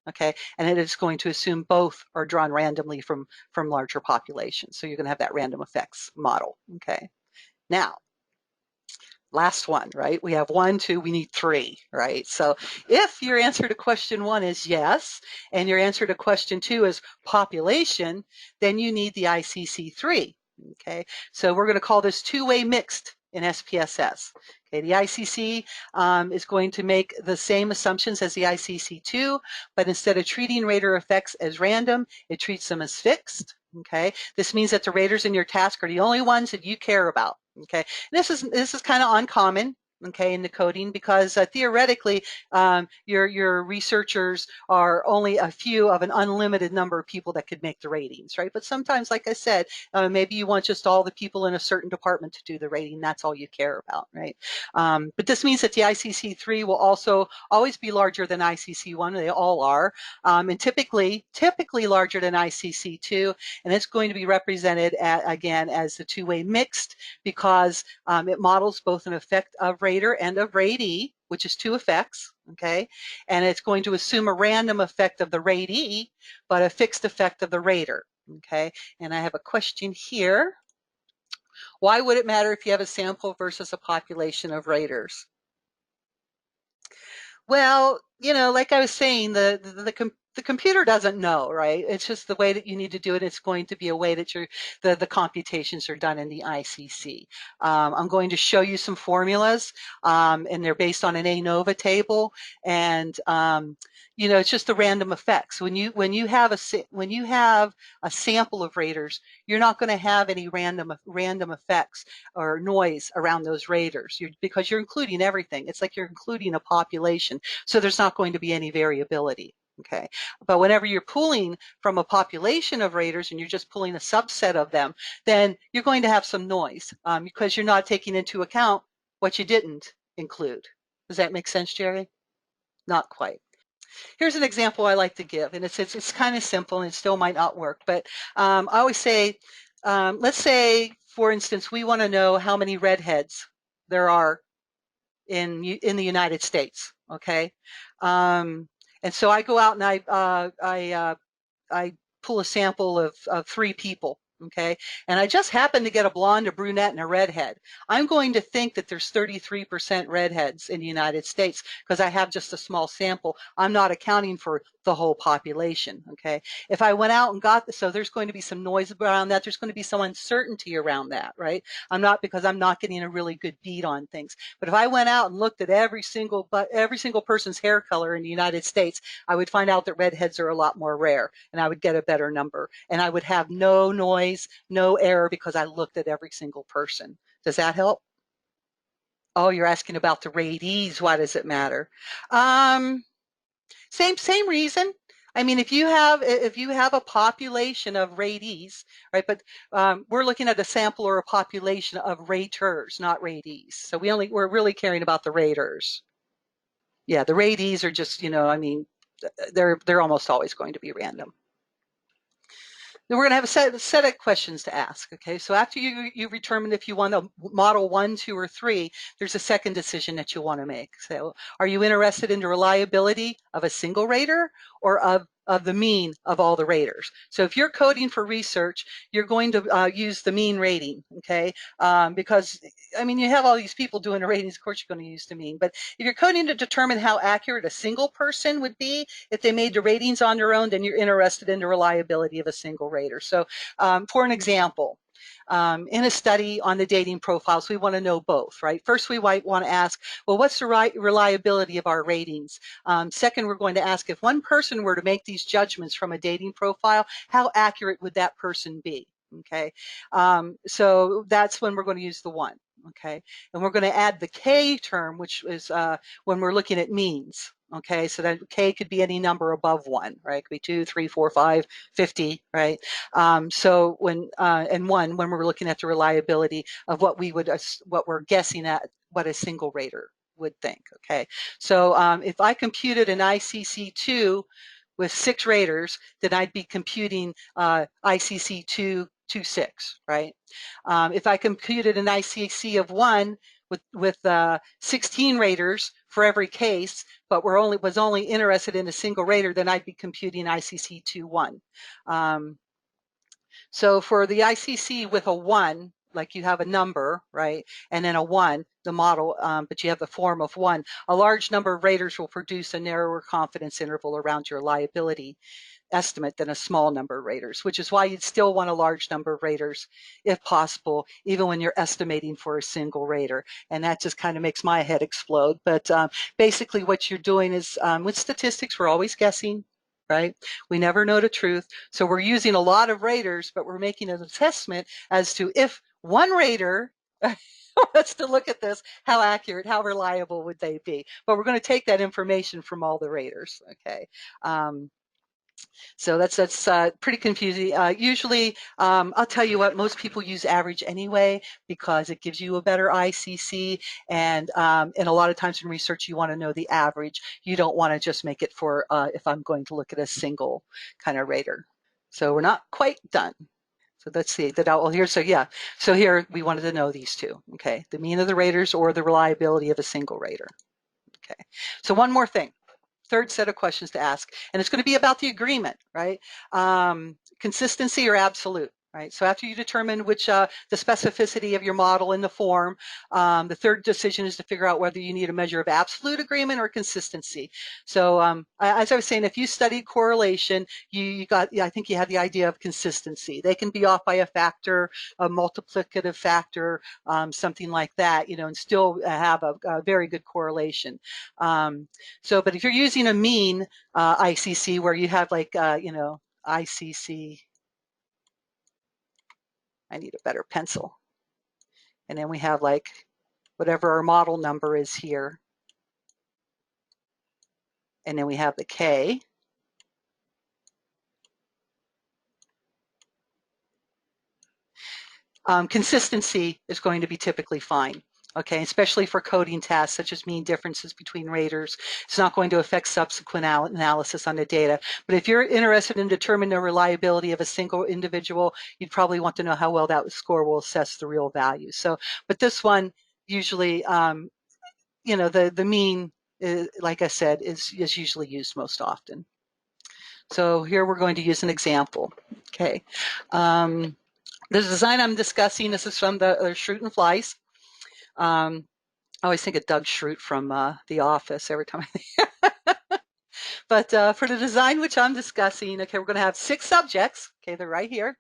okay, and it is going to assume both are drawn randomly from larger populations, so you're going to have that random effects model, okay. Now, last one, right? We have 1, 2, we need 3, right? So if your answer to question 1 is yes, and your answer to question 2 is population, then you need the ICC3, okay? So we're going to call this two-way mixed in SPSS. Okay, the ICC is going to make the same assumptions as the ICC2, but instead of treating rater effects as random, it treats them as fixed. Okay, this means that the raters in your task are the only ones that you care about. Okay, this is kind of uncommon, okay, in the coding because theoretically your researchers are only a few of an unlimited number of people that could make the ratings, right? But sometimes, like I said, maybe you want just all the people in a certain department to do the rating. That's all you care about, right? But this means that the ICC3 will also always be larger than ICC1. They all are, and typically larger than ICC2, and it's going to be represented again as the two-way mixed because it models both an effect of rater and of ratee, which is 2 effects, okay? And it's going to assume a random effect of the ratee, but a fixed effect of the rater, okay? And I have a question here. Why would it matter if you have a sample versus a population of raters? Well, like I was saying, the computer doesn't know, right? It's just the way that you need to do it. It's going to be a way that the computations are done in the ICC. I'm going to show you some formulas, and they're based on an ANOVA table, and it's just the random effects. When you have a sample of raters, you're not going to have any random effects or noise around those raters because you're including everything. It's like you're including a population, so there's not going to be any variability. Okay, but whenever you're pulling from a population of raters and you're just pulling a subset of them, then you're going to have some noise because you're not taking into account what you didn't include. Does that make sense, Jerry? Not quite. Here's an example I like to give, and it's kind of simple and it still might not work, but I always say, let's say, for instance, we want to know how many redheads there are in the United States, okay? And so I go out and I pull a sample of 3 people, okay? And I just happen to get a blonde, a brunette, and a redhead. I'm going to think that there's 33% redheads in the United States because I have just a small sample. I'm not accounting for the whole population, okay? If I went out and so there's going to be some noise around that. There's going to be some uncertainty around that, right? Because I'm not getting a really good beat on things. But if I went out and looked at every single person's hair color in the United States, I would find out that redheads are a lot more rare, and I would get a better number. And I would have no noise, no error, because I looked at every single person. Does that help? Oh, you're asking about the ratees. Why does it matter? Same reason. I mean, if you have a population of ratees, right? But we're looking at a sample or a population of raters, not ratees. So we're really caring about the raters. Yeah, the ratees are just, I mean, they're almost always going to be random. Then we're going to have a set of questions to ask. Okay, so after you determine if you want a model 1, 2, or 3, there's a second decision that you want to make. So, are you interested in the reliability of a single rater or of the mean of all the raters? So if you're coding for research, you're going to use the mean rating, okay? Because, I mean, you have all these people doing the ratings, of course you're going to use the mean. But if you're coding to determine how accurate a single person would be if they made the ratings on their own, then you're interested in the reliability of a single rater. So for an example, in a study on the dating profiles, we want to know both, right? First, we might want to ask, well, what's the reliability of our ratings? Second, we're going to ask, if one person were to make these judgments from a dating profile, how accurate would that person be? Okay, so that's when we're going to use the 1. Okay, and we're going to add the K term, which is when we're looking at means. Okay, so that K could be any number above 1, right? It could be 2, 3, 4, 5, 50, right? So and 1 when we're looking at the reliability of what we're guessing at what a single rater would think. Okay, so if I computed an ICC2 with 6 raters, then I'd be computing ICC2 6, right? If I computed an ICC of 1 with 16 raters for every case, but was only interested in a single rater, then I'd be computing ICC2 1. So for the ICC with a 1, like you have a number, right, and then a 1, the model, but you have the form of 1, a large number of raters will produce a narrower confidence interval around your reliability estimate than a small number of raters, which is why you'd still want a large number of raters if possible, even when you're estimating for a single rater. And that just kind of makes my head explode. But basically what you're doing is with statistics, we're always guessing, right? We never know the truth. So we're using a lot of raters, but we're making an assessment as to if one rater wants to look at this, how accurate, how reliable would they be? But we're going to take that information from all the raters, okay? So that's pretty confusing. Usually, I'll tell you what, most people use average anyway because it gives you a better ICC, and a lot of times in research you want to know the average. You don't want to just make it for if I'm going to look at a single kind of rater. So we're not quite done. So let's see that out here. So yeah, so here we wanted to know these two. Okay, the mean of the raters or the reliability of a single rater. Okay, so one more thing. Third set of questions to ask, and it's going to be about the agreement, right? Consistency or absolute, right? So after you determine which the specificity of your model in the form, the third decision is to figure out whether you need a measure of absolute agreement or consistency. So as I was saying, if you studied correlation, I think you had the idea of consistency. They can be off by a factor, a multiplicative factor, something like that, and still have a very good correlation. But if you're using a mean ICC where you have like, ICC, I need a better pencil. And then we have like whatever our model number is here. And then we have the K. Consistency is going to be typically fine. Okay, especially for coding tasks such as mean differences between raters. It's not going to affect subsequent analysis on the data. But if you're interested in determining the reliability of a single individual, you'd probably want to know how well that score will assess the real value. So, but this one usually, you know, the mean, like I said, is usually used most often. So here we're going to use an example. Okay, the design I'm discussing, this is from the Schrute and Fleiss. I always think of Doug Schrute from The Office every time But for the design which I'm discussing, okay, we're going to have 6 subjects. Okay, they're right here.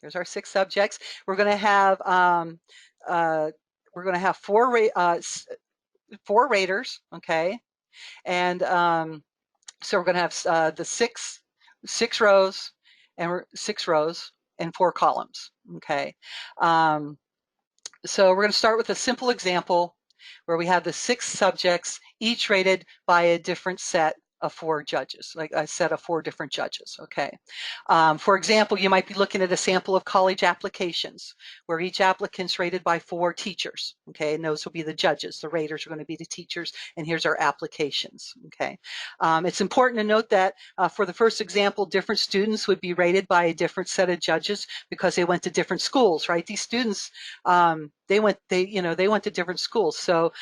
There's our 6 subjects. We're going to have 4 raters. Okay, and so we're going to have the six rows and 6 rows and 4 columns. Okay, so we're going to start with a simple example where we have the 6 subjects, each rated by a different set of 4 judges, like a set of 4 different judges, okay? For example, you might be looking at a sample of college applications where each applicant's rated by 4 teachers, okay? And those will be the judges. The raters are going to be the teachers, and here's our applications, okay? It's important to note that for the first example, different students would be rated by a different set of judges because they went to different schools, right? These students, they went to different schools. So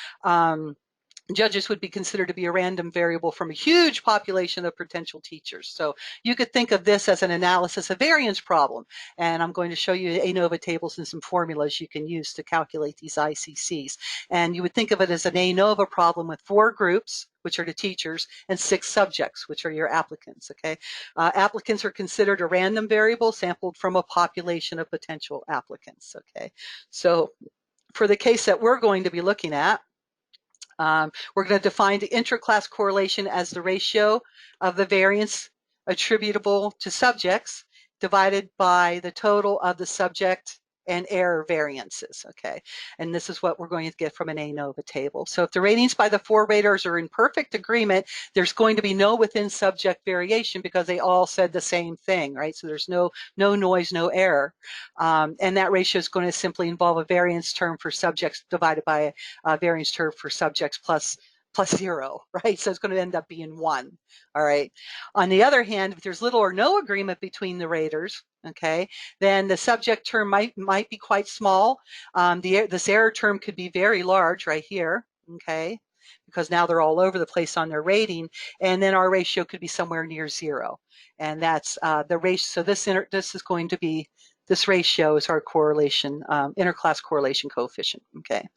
judges would be considered to be a random variable from a huge population of potential teachers. So you could think of this as an analysis of variance problem. And I'm going to show you ANOVA tables and some formulas you can use to calculate these ICCs. And you would think of it as an ANOVA problem with 4 groups, which are the teachers, and 6 subjects, which are your applicants, okay? Applicants are considered a random variable sampled from a population of potential applicants, okay? So for the case that we're going to be looking at, we're going to define the intraclass correlation as the ratio of the variance attributable to subjects divided by the total of the subject and error variances, okay? And this is what we're going to get from an ANOVA table. So if the ratings by the 4 raters are in perfect agreement, there's going to be no within subject variation because they all said the same thing, right? So there's no noise, no error. And that ratio is going to simply involve a variance term for subjects divided by a variance term for subjects plus 0, right? So it's going to end up being 1, all right? On the other hand, if there's little or no agreement between the raters, okay, then the subject term might be quite small. This error term could be very large right here, okay, because now they're all over the place on their rating, and then our ratio could be somewhere near 0, and that's the ratio. So this is going to be, this ratio is our correlation, interclass correlation coefficient, okay.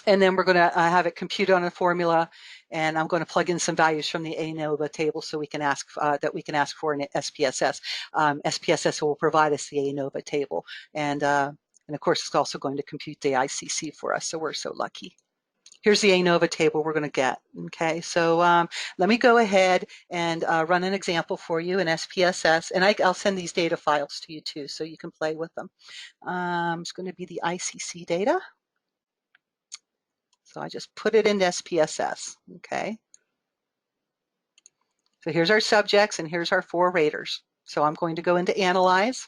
And then we're going to have it compute on a formula, and I'm going to plug in some values from the ANOVA table so we can ask for an SPSS. SPSS will provide us the ANOVA table, and of course it's also going to compute the ICC for us. So we're so lucky. Here's the ANOVA table we're going to get. Okay, so let me go ahead and run an example for you in SPSS, and I'll send these data files to you too, so you can play with them. It's going to be the ICC data. So I just put it into SPSS, okay? So here's our subjects and here's our 4 raters. So I'm going to go into Analyze,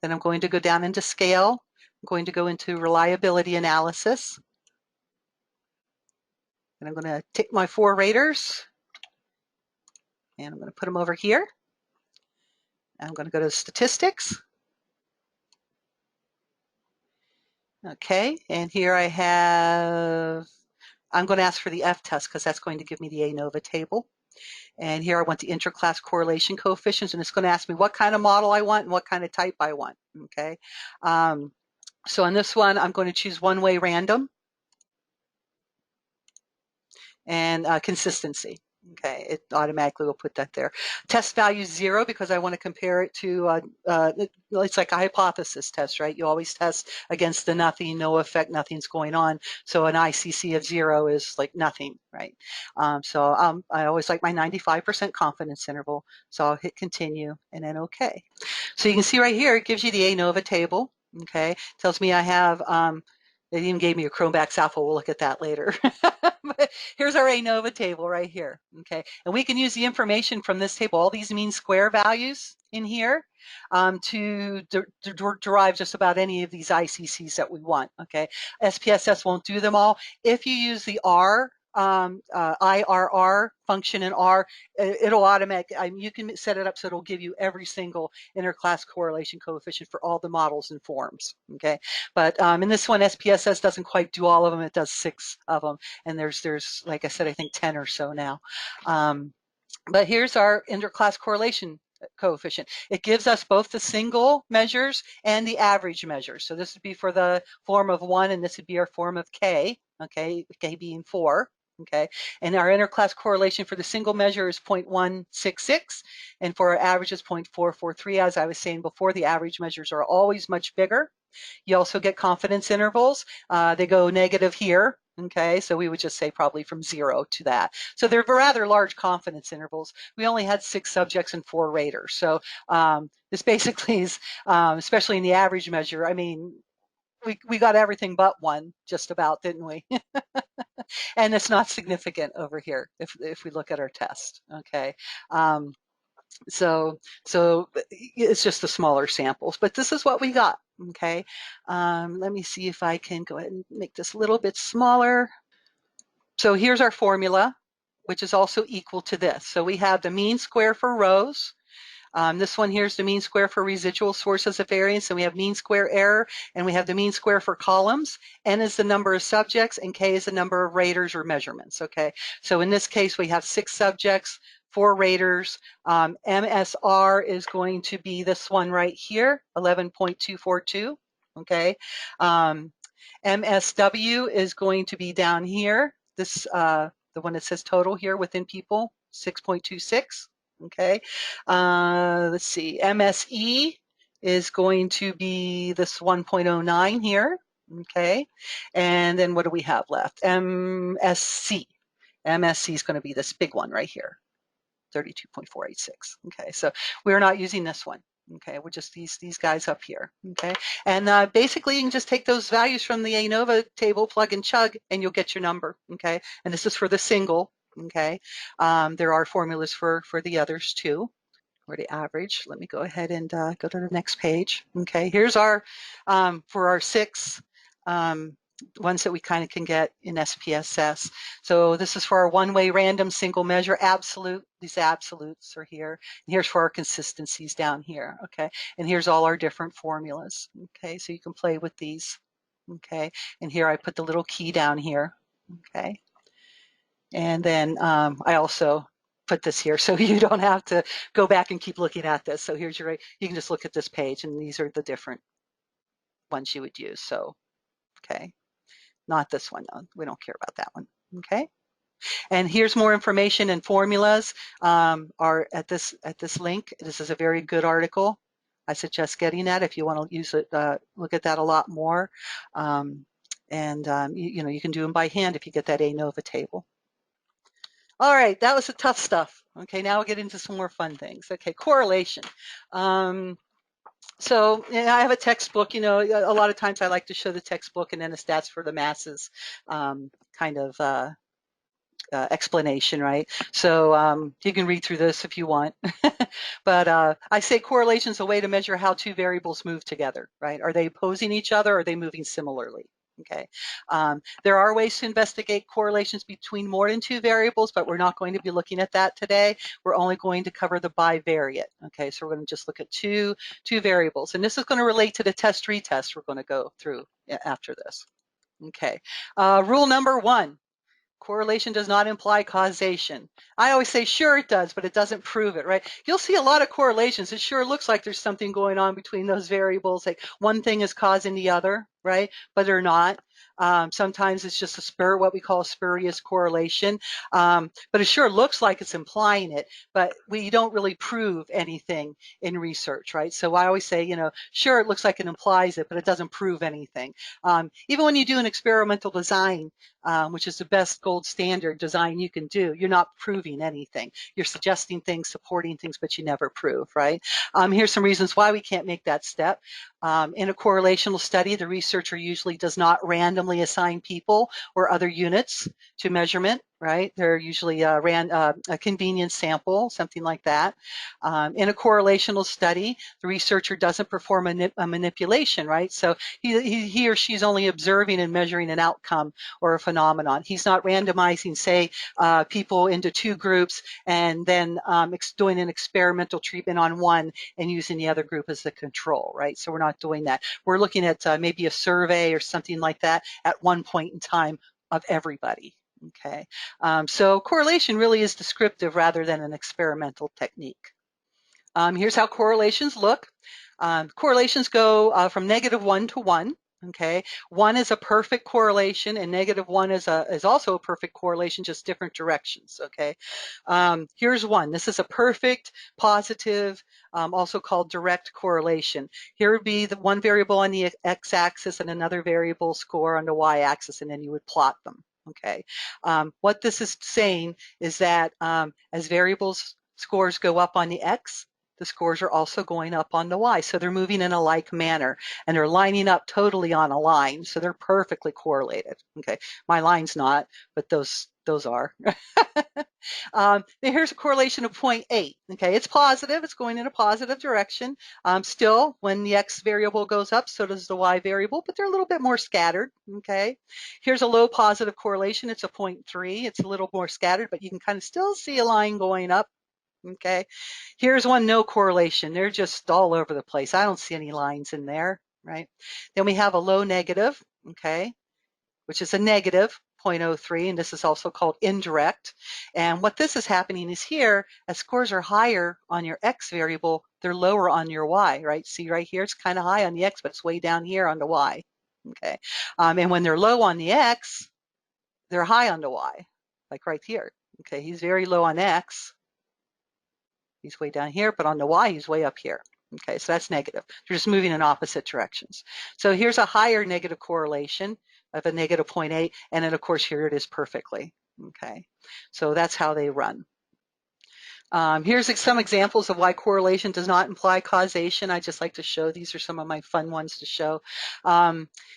then I'm going to go down into Scale, I'm going to go into Reliability Analysis, and I'm going to take my 4 raters, and I'm going to put them over here. I'm going to go to Statistics. Okay, and here I have, I'm going to ask for the F-test because that's going to give me the ANOVA table. And here I want the intraclass correlation coefficients, and it's going to ask me what kind of model I want and what kind of type I want, okay? So on this one, I'm going to choose one-way random and consistency. Okay, it automatically will put that there. Test value 0 because I want to compare it to, it's like a hypothesis test, right? You always test against the nothing, no effect, nothing's going on. So an ICC of 0 is like nothing, right? So I always like my 95% confidence interval. So I'll hit continue and then okay. So you can see right here, it gives you the ANOVA table, okay? Tells me I have, they even gave me a Chromax alpha, we'll look at that later. But here's our ANOVA table right here, okay? And we can use the information from this table, all these mean square values in here, to derive just about any of these ICCs that we want, okay? SPSS won't do them all. If you use the IRR function in R, it'll automatic, you can set it up so it'll give you every single interclass correlation coefficient for all the models and forms, okay? But in this one, SPSS doesn't quite do all of them. It does 6 of them. And there's like I said, I think 10 or so now. But here's our interclass correlation coefficient. It gives us both the single measures and the average measures. So this would be for the form of 1, and this would be our form of K, okay, K being 4. Okay, and our interclass correlation for the single measure is 0.166, and for our average is 0.443. As I was saying before, the average measures are always much bigger. You also get confidence intervals. They go negative here. Okay, so we would just say probably from 0 to that. So they're rather large confidence intervals. We only had 6 subjects and 4 raters. So this basically is, especially in the average measure, I mean, we got everything but 1, just about, didn't we? And it's not significant over here if we look at our test. Okay. So it's just the smaller samples, but this is what we got. Okay, let me see if I can go ahead and make this a little bit smaller. So here's our formula, which is also equal to this. So we have the mean square for rows. This one here is the mean square for residual sources of variance, and we have mean square error, and we have the mean square for columns. N is the number of subjects, and K is the number of raters or measurements, okay? So in this case, we have 6 subjects, 4 raters. MSR is going to be this one right here, 11.242, okay? MSW is going to be down here, this the one that says total here within people, 6.26. Okay, let's see, MSE is going to be this 1.09 here, okay, and then what do we have left? MSC is going to be this big one right here, 32.486, okay, so we're not using this one. Okay, we're just these guys up here, okay? And basically you can just take those values from the ANOVA table, plug and chug, and you'll get your number, okay? And this is for the single, okay? There are formulas for the others too, or the average. Let me go ahead and go to the next page, okay? Here's our, for our 6 ones that we kind of can get in SPSS. So this is for our one-way random single measure absolute. These absolutes are here. And here's for our consistencies down here, okay? And here's all our different formulas, okay? So you can play with these, okay? And here I put the little key down here, okay? And then I also put this here so you don't have to go back and keep looking at this. So here's your, you can just look at this page and these are the different ones you would use. So, okay. Not this one, though. We don't care about that one, okay? And here's more information and formulas are at this link. This is a very good article. I suggest getting that if you want to use it, look at that a lot more. You know, you can do them by hand if you get that ANOVA table. All right, that was the tough stuff. Okay, now we'll get into some more fun things. Okay, correlation. So I have a textbook, you know, a lot of times I like to show the textbook and then the stats for the masses kind of explanation, right? So you can read through this if you want. But I say correlation is a way to measure how 2 variables move together, right? Are they opposing each other or are they moving similarly? Okay. There are ways to investigate correlations between more than 2 variables, but we're not going to be looking at that today. We're only going to cover the bivariate. Okay, so we're going to just look at two variables. And this is going to relate to the test-retest we're going to go through after this. Okay, rule number 1. Correlation does not imply causation. I always say, sure it does, but it doesn't prove it, right? You'll see a lot of correlations. It sure looks like there's something going on between those variables, like one thing is causing the other, right? But they're not. Sometimes it's just what we call a spurious correlation. But it sure looks like it's implying it, but we don't really prove anything in research, right? So I always say, you know, sure, it looks like it implies it, but it doesn't prove anything. Even when you do an experimental design, which is the best gold standard design you can do, you're not proving anything. You're suggesting things, supporting things, but you never prove, right? Here's some reasons why we can't make that step. In a correlational study, the researcher usually does not randomly assign people or other units to measurement, right? They're usually a convenience sample, something like that. In a correlational study, the researcher doesn't perform a manipulation, right? So he or she's only observing and measuring an outcome or a phenomenon. He's not randomizing, say, people into two groups and then doing an experimental treatment on one and using the other group as the control, right? So we're not doing that. We're looking at maybe a survey or something like that at one point in time of everybody. Okay, so correlation really is descriptive rather than an experimental technique. Here's how correlations look. Correlations go from -1 to 1. Okay, 1 is a perfect correlation, and -1 is also a perfect correlation, just different directions. Okay, here's 1. This is a perfect positive, also called direct correlation. Here would be the one variable on the x-axis and another variable score on the y-axis, and then you would plot them. Okay, what this is saying is that as variables scores go up on the x, the scores are also going up on the y. So they're moving in a like manner, and they're lining up totally on a line. So they're perfectly correlated. Okay, my line's not, but those are. Here's a correlation of 0.8. Okay, it's positive. It's going in a positive direction. Still, when the x variable goes up, so does the y variable, but they're a little bit more scattered. Okay, here's a low positive correlation. It's a 0.3. It's a little more scattered, but you can kind of still see a line going up. Okay, here's one, no correlation. They're just all over the place. I don't see any lines in there, right? Then we have a low negative, okay, which is a negative 0.03, and this is also called indirect. And what this is happening is here, as scores are higher on your x variable, they're lower on your y, right? See right here, it's kind of high on the x, but it's way down here on the y, okay? And when they're low on the x, they're high on the y, like right here. Okay, he's very low on x. He's way down here, but on the y, he's way up here. Okay, so that's negative. They're just moving in opposite directions. So here's a higher negative correlation of a negative 0.8, and then of course here it is perfectly. Okay, so that's how they run. Here's some examples of why correlation does not imply causation. I just like to show, these are some of my fun ones to show.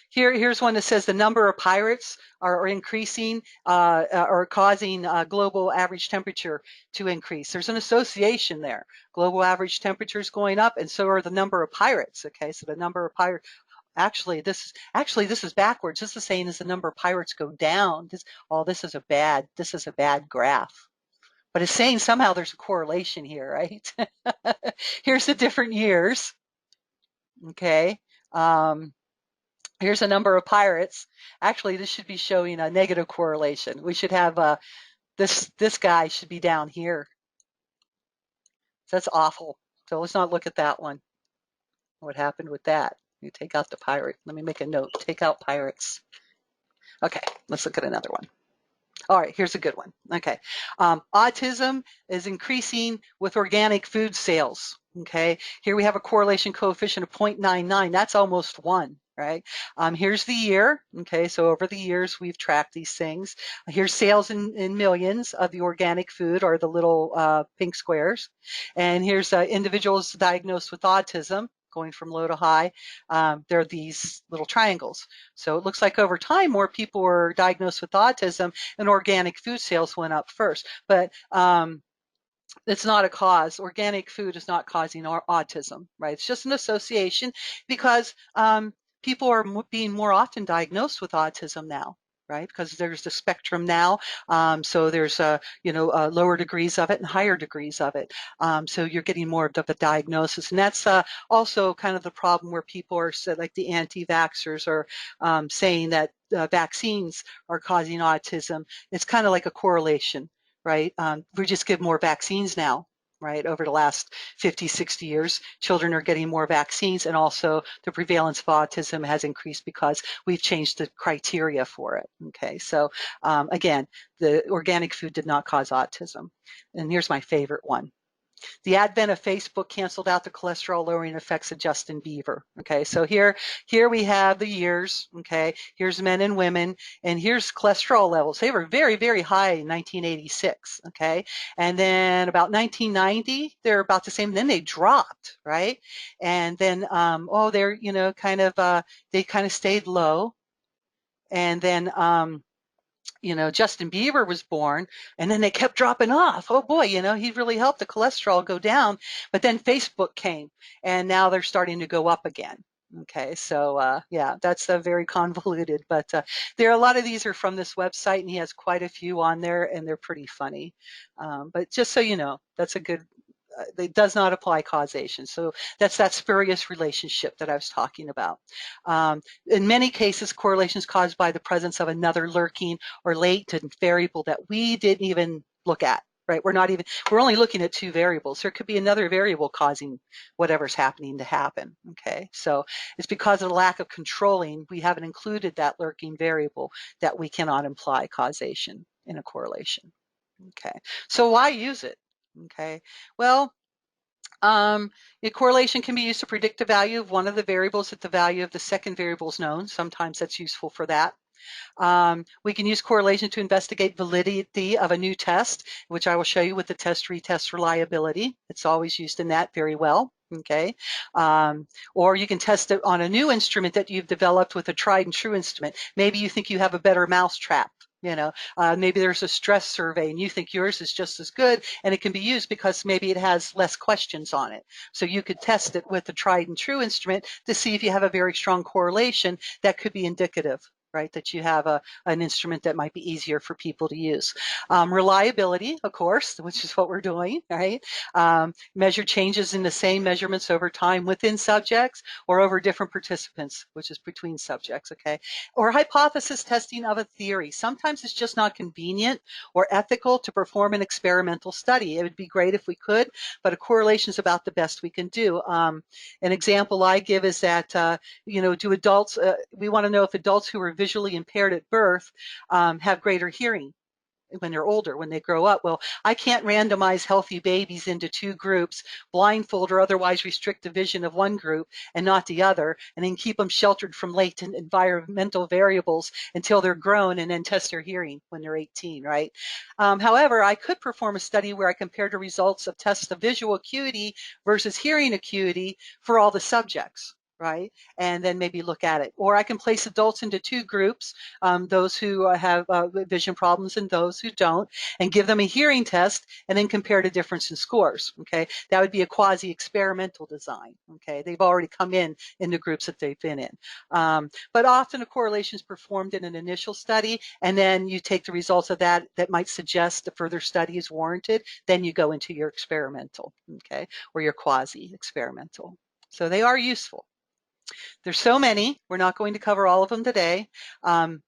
Here's one that says the number of pirates are increasing or causing global average temperature to increase. There's an association there. Global average temperature is going up, and so are the number of pirates. Okay, so the number of pirates. Actually, this is backwards. This is saying as the number of pirates go down. This is a bad graph. But it's saying somehow there's a correlation here, right? Here's the different years. Okay. Here's a number of pirates. Actually, this should be showing a negative correlation. We should have this guy should be down here. So that's awful. So let's not look at that one. What happened with that? You take out the pirate. Let me make a note. Take out pirates. Okay, let's look at another one. All right, here's a good one. Okay, autism is increasing with organic food sales. Okay, here we have a correlation coefficient of 0.99. That's almost 1, right? Here's the year. Okay, so over the years we've tracked these things. Here's sales in millions of the organic food, or the little pink squares. And here's individuals diagnosed with autism, going from low to high. There are these little triangles. So it looks like over time more people were diagnosed with autism, and organic food sales went up first. But it's not a cause. Organic food is not causing autism, right? It's just an association, because people are being more often diagnosed with autism now, right? Because there's the spectrum now. So there's lower degrees of it and higher degrees of it. So you're getting more of the diagnosis, and that's also kind of the problem where people are, like the anti-vaxxers, are saying that vaccines are causing autism. It's kind of like a correlation, right? We just give more vaccines now, right? Over the last 50, 60 years, children are getting more vaccines, and also the prevalence of autism has increased because we've changed the criteria for it. Okay, so again, the organic food did not cause autism. And here's my favorite one. The advent of Facebook canceled out the cholesterol lowering effects of Justin Bieber. Okay, so here we have the years. Okay, here's men and women, and here's cholesterol levels. They were very, very high in 1986. Okay, and then about 1990, they're about the same. Then they dropped, right? And then they're they kind of stayed low, and then Justin Bieber was born, and then they kept dropping off. Oh boy, he really helped the cholesterol go down. But then Facebook came, and now they're starting to go up again. Okay, so yeah, that's very convoluted, but there are a lot of these are from this website, and he has quite a few on there, and they're pretty funny. But just so you know, that's a good. It does not apply causation. So that's that spurious relationship that I was talking about. In many cases, correlation is caused by the presence of another lurking or latent variable that we didn't even look at, right? We're only looking at two variables. There could be another variable causing whatever's happening to happen, okay? So it's because of the lack of controlling, we haven't included that lurking variable that we cannot imply causation in a correlation, okay? So why use it? Okay, well, the correlation can be used to predict the value of one of the variables if the value of the second variable is known. Sometimes that's useful for that. We can use correlation to investigate validity of a new test, which I will show you with the test-retest reliability. It's always used in that very well. Okay, or you can test it on a new instrument that you've developed with a tried and true instrument. Maybe you think you have a better mousetrap. Maybe there's a stress survey and you think yours is just as good, and it can be used because maybe it has less questions on it. So you could test it with a tried and true instrument to see if you have a very strong correlation that could be indicative, right, that you have an instrument that might be easier for people to use. Reliability, of course, which is what we're doing, right? Measure changes in the same measurements over time within subjects or over different participants, which is between subjects, okay? Or hypothesis testing of a theory. Sometimes it's just not convenient or ethical to perform an experimental study. It would be great if we could, but a correlation is about the best we can do. An example I give is that, do adults, we want to know if adults who are visually impaired at birth have greater hearing when they're older, when they grow up. Well, I can't randomize healthy babies into two groups, blindfold or otherwise restrict the vision of one group and not the other, and then keep them sheltered from latent environmental variables until they're grown and then test their hearing when they're 18, right? However, I could perform a study where I compared the results of tests of visual acuity versus hearing acuity for all the subjects, right? And then maybe look at it. Or I can place adults into two groups, those who have vision problems and those who don't, and give them a hearing test and then compare the difference in scores, okay? That would be a quasi-experimental design, okay? They've already come in the groups that they've been in. But often a correlation is performed in an initial study, and then you take the results of that might suggest a further study is warranted, then you go into your experimental, okay? Or your quasi-experimental. So they are useful. There's so many. We're not going to cover all of them today. In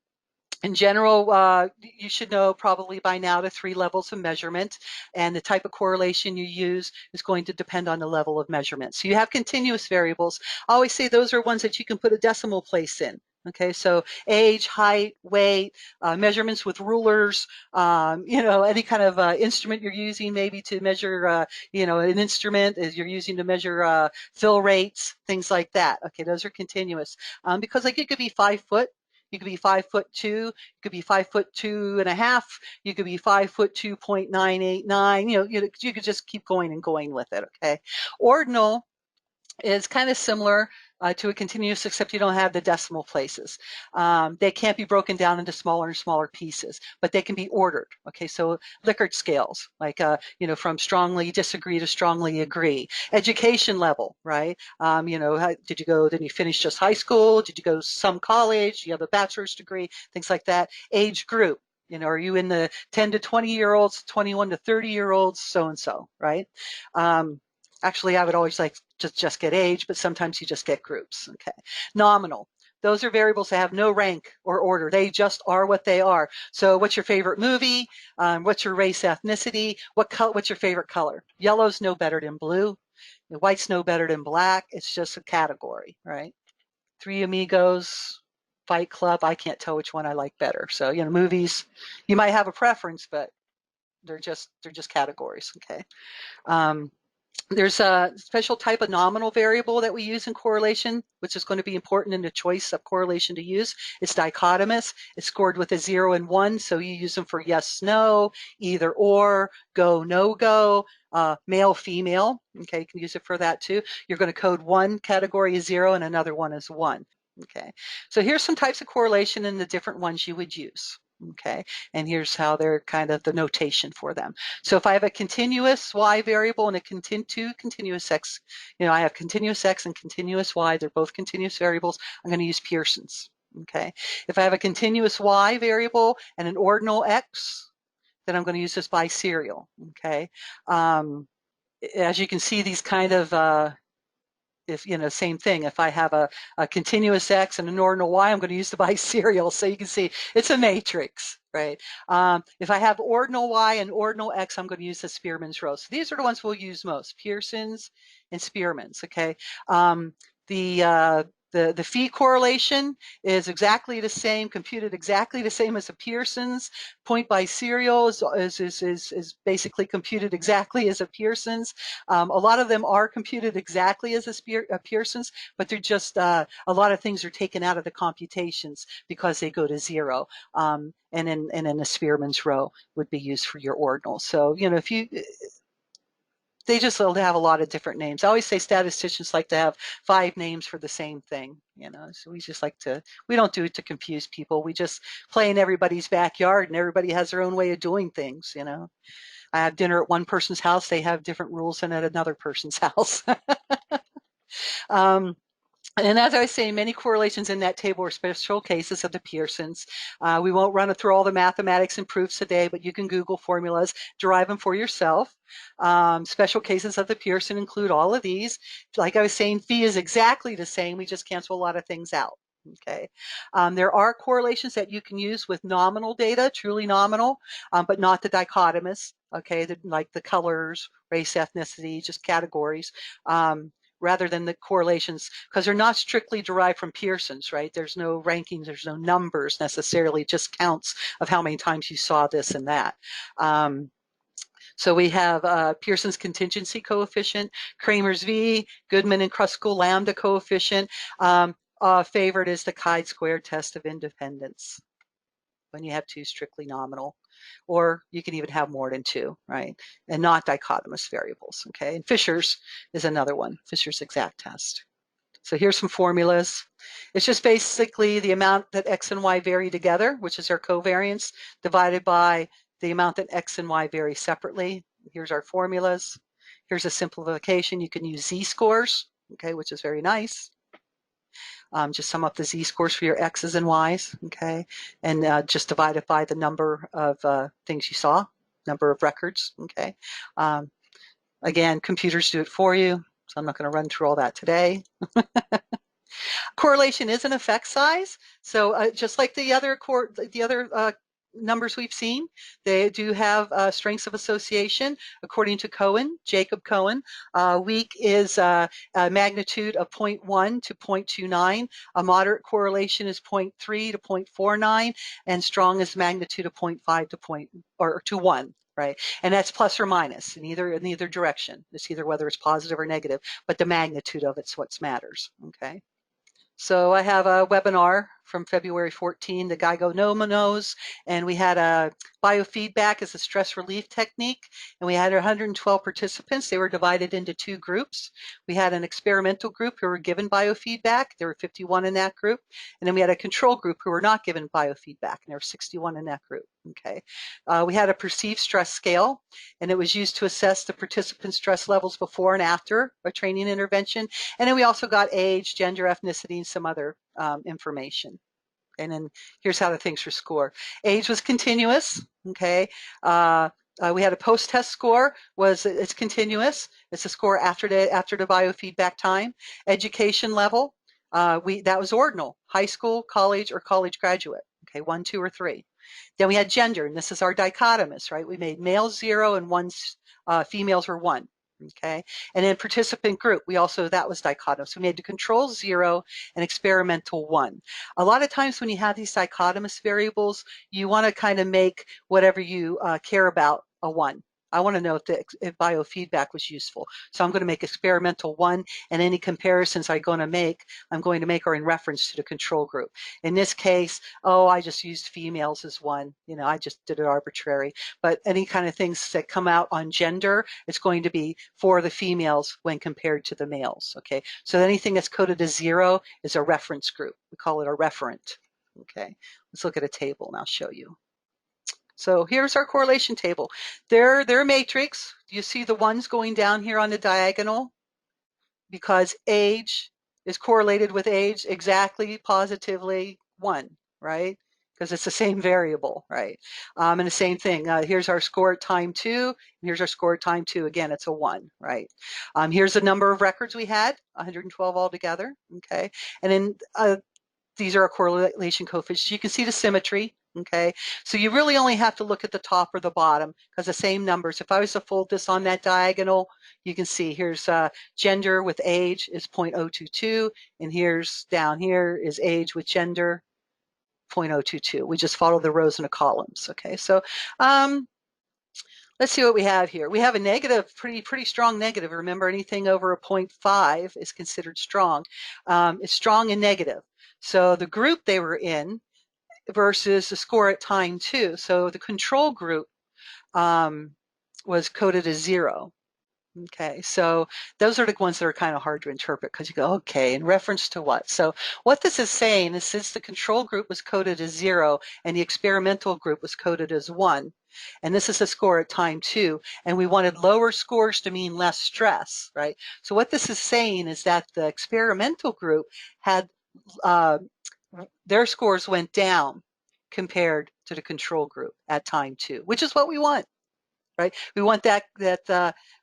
general, you should know probably by now the 3 levels of measurement, and the type of correlation you use is going to depend on the level of measurement. So you have continuous variables. I always say those are ones that you can put a decimal place in. Okay, so age, height, weight, measurements with rulers, any kind of instrument you're using maybe to measure, an instrument is you're using to measure fill rates, things like that. Okay, those are continuous because like it could be 5 foot. You could be 5'2", you could be 5'2.5", you could be 5'2.989". You could just keep going and going with it. Okay, ordinal is kind of similar to a continuous, except you don't have the decimal places. They can't be broken down into smaller and smaller pieces, but they can be ordered. Okay, so Likert scales, like from strongly disagree to strongly agree. Education level, right? Did you finish just high school? Did you go some college? Do you have a bachelor's degree? Things like that. Age group. Are you in the 10 to 20-year-olds, 21 to 30-year-olds, so and so, right? Actually, I would always like to just get age, but sometimes you just get groups. Okay, nominal. Those are variables that have no rank or order. They just are what they are. So what's your favorite movie? What's your race, ethnicity? What's your favorite color? Yellow's no better than blue. White's no better than black. It's just a category, right? Three Amigos, Fight Club. I can't tell which one I like better. So, movies, you might have a preference, but they're just categories, okay? There's a special type of nominal variable that we use in correlation, which is going to be important in the choice of correlation to use. It's dichotomous. It's scored with a 0 and 1, so you use them for yes, no, either or, go, no go, male, female. Okay, you can use it for that too. You're going to code one category as 0 and another one as 1. Okay, so here's some types of correlation and the different ones you would use. Okay, and here's how they're kind of the notation for them. So if I have a continuous y variable and two continuous x, I have continuous x and continuous y, they're both continuous variables, I'm going to use Pearson's. Okay, if I have a continuous y variable and an ordinal x, then I'm going to use this biserial. Okay, as you can see, these kind of if same thing. If I have a continuous x and an ordinal y, I'm going to use the biserial. So you can see it's a matrix, right? If I have ordinal y and ordinal x, I'm going to use the Spearman's row. So these are the ones we'll use most: Pearson's and Spearman's. Okay. The phi correlation is exactly the same, computed exactly the same as a Pearson's. Point biserial is basically computed exactly as a Pearson's. A lot of them are computed exactly as a Pearson's, but they're just a lot of things are taken out of the computations because they go to 0. And then a Spearman's row would be used for your ordinal. So if they just have a lot of different names. I always say statisticians like to have 5 names for the same thing, so we just like to, we don't do it to confuse people. We just play in everybody's backyard and everybody has their own way of doing things, I have dinner at one person's house, they have different rules than at another person's house. And as I was saying, many correlations in that table are special cases of the Pearson's. We won't run through all the mathematics and proofs today, but you can Google formulas, derive them for yourself. Special cases of the Pearson include all of these. Like I was saying, phi is exactly the same. We just cancel a lot of things out. Okay. There are correlations that you can use with nominal data, truly nominal, but not the dichotomous. Okay, like the colors, race, ethnicity, just categories. Rather than the correlations, because they're not strictly derived from Pearson's, right? There's no rankings, there's no numbers necessarily, just counts of how many times you saw this and that. So we have Pearson's contingency coefficient, Kramer's V, Goodman and Kruskal lambda coefficient. Favored is the chi-square test of independence when you have 2 strictly nominal, or you can even have more than 2, right? And not dichotomous variables, okay? And Fisher's is another one, Fisher's exact test. So here's some formulas. It's just basically the amount that x and y vary together, which is our covariance, divided by the amount that x and y vary separately. Here's our formulas. Here's a simplification. You can use z-scores, okay, which is very nice. Just sum up the z-scores for your x's and y's, okay, and just divide it by the number of things you saw, number of records, okay. Again, computers do it for you, so I'm not going to run through all that today. Correlation is an effect size, so just like the other numbers we've seen, they do have strengths of association. According to Cohen, Jacob Cohen, weak is a magnitude of 0.1 to 0.29. A moderate correlation is 0.3 to 0.49, and strong is magnitude of 0.5 to 1. Right, and that's plus or minus in either direction. It's either whether it's positive or negative, but the magnitude of it's what matters. Okay. So I have a webinar from February 14, the gygo-nomos, and we had a biofeedback as a stress relief technique, and we had 112 participants. They were divided into 2 groups. We had an experimental group who were given biofeedback. There were 51 in that group, and then we had a control group who were not given biofeedback, and there were 61 in that group. Okay, we had a perceived stress scale, and it was used to assess the participant stress levels before and after a training intervention, and then we also got age, gender, ethnicity, and some other information. And then here's how the things were scored. Age was continuous, okay. We had a post-test score, it's continuous. It's a score after the biofeedback time. Education level, that was ordinal, high school, college, or college graduate, okay, 1, 2, or 3. Then we had gender, and this is our dichotomous, right? We made males 0 and females were 1. Okay, and then participant group, that was dichotomous. So we made the control 0 and experimental 1. A lot of times when you have these dichotomous variables, you want to kind of make whatever you care about a 1. I want to know if biofeedback was useful. So I'm going to make experimental 1, and any comparisons I'm going to make are in reference to the control group. In this case, I just used females as 1. I just did it arbitrary. But any kind of things that come out on gender, it's going to be for the females when compared to the males. Okay, so anything that's coded as 0 is a reference group. We call it a referent. Okay, let's look at a table and I'll show you. So here's our correlation table. They're matrix. You see the ones going down here on the diagonal because age is correlated with age exactly, positively 1, right? Because it's the same variable, right? And the same thing. Here's our score at time 2, and here's our score at time 2. Again, it's a 1, right? Here's the number of records we had, 112 altogether, okay? And then these are our correlation coefficients. You can see the symmetry, okay? So you really only have to look at the top or the bottom because the same numbers. If I was to fold this on that diagonal, you can see here's gender with age is 0.022, and here's down here is age with gender, 0.022. We just follow the rows and the columns, okay? So let's see what we have here. We have a negative, pretty strong negative. Remember, anything over a 0.5 is considered strong. It's strong and negative. So the group they were in versus the score at time 2. So the control group was coded as 0. Okay, so those are the ones that are kind of hard to interpret because you go, okay, in reference to what? So what this is saying is since the control group was coded as 0 and the experimental group was coded as 1, and this is a score at time 2, and we wanted lower scores to mean less stress, right? So what this is saying is that the experimental group had their scores went down compared to the control group at time 2, which is what we want. Right? We want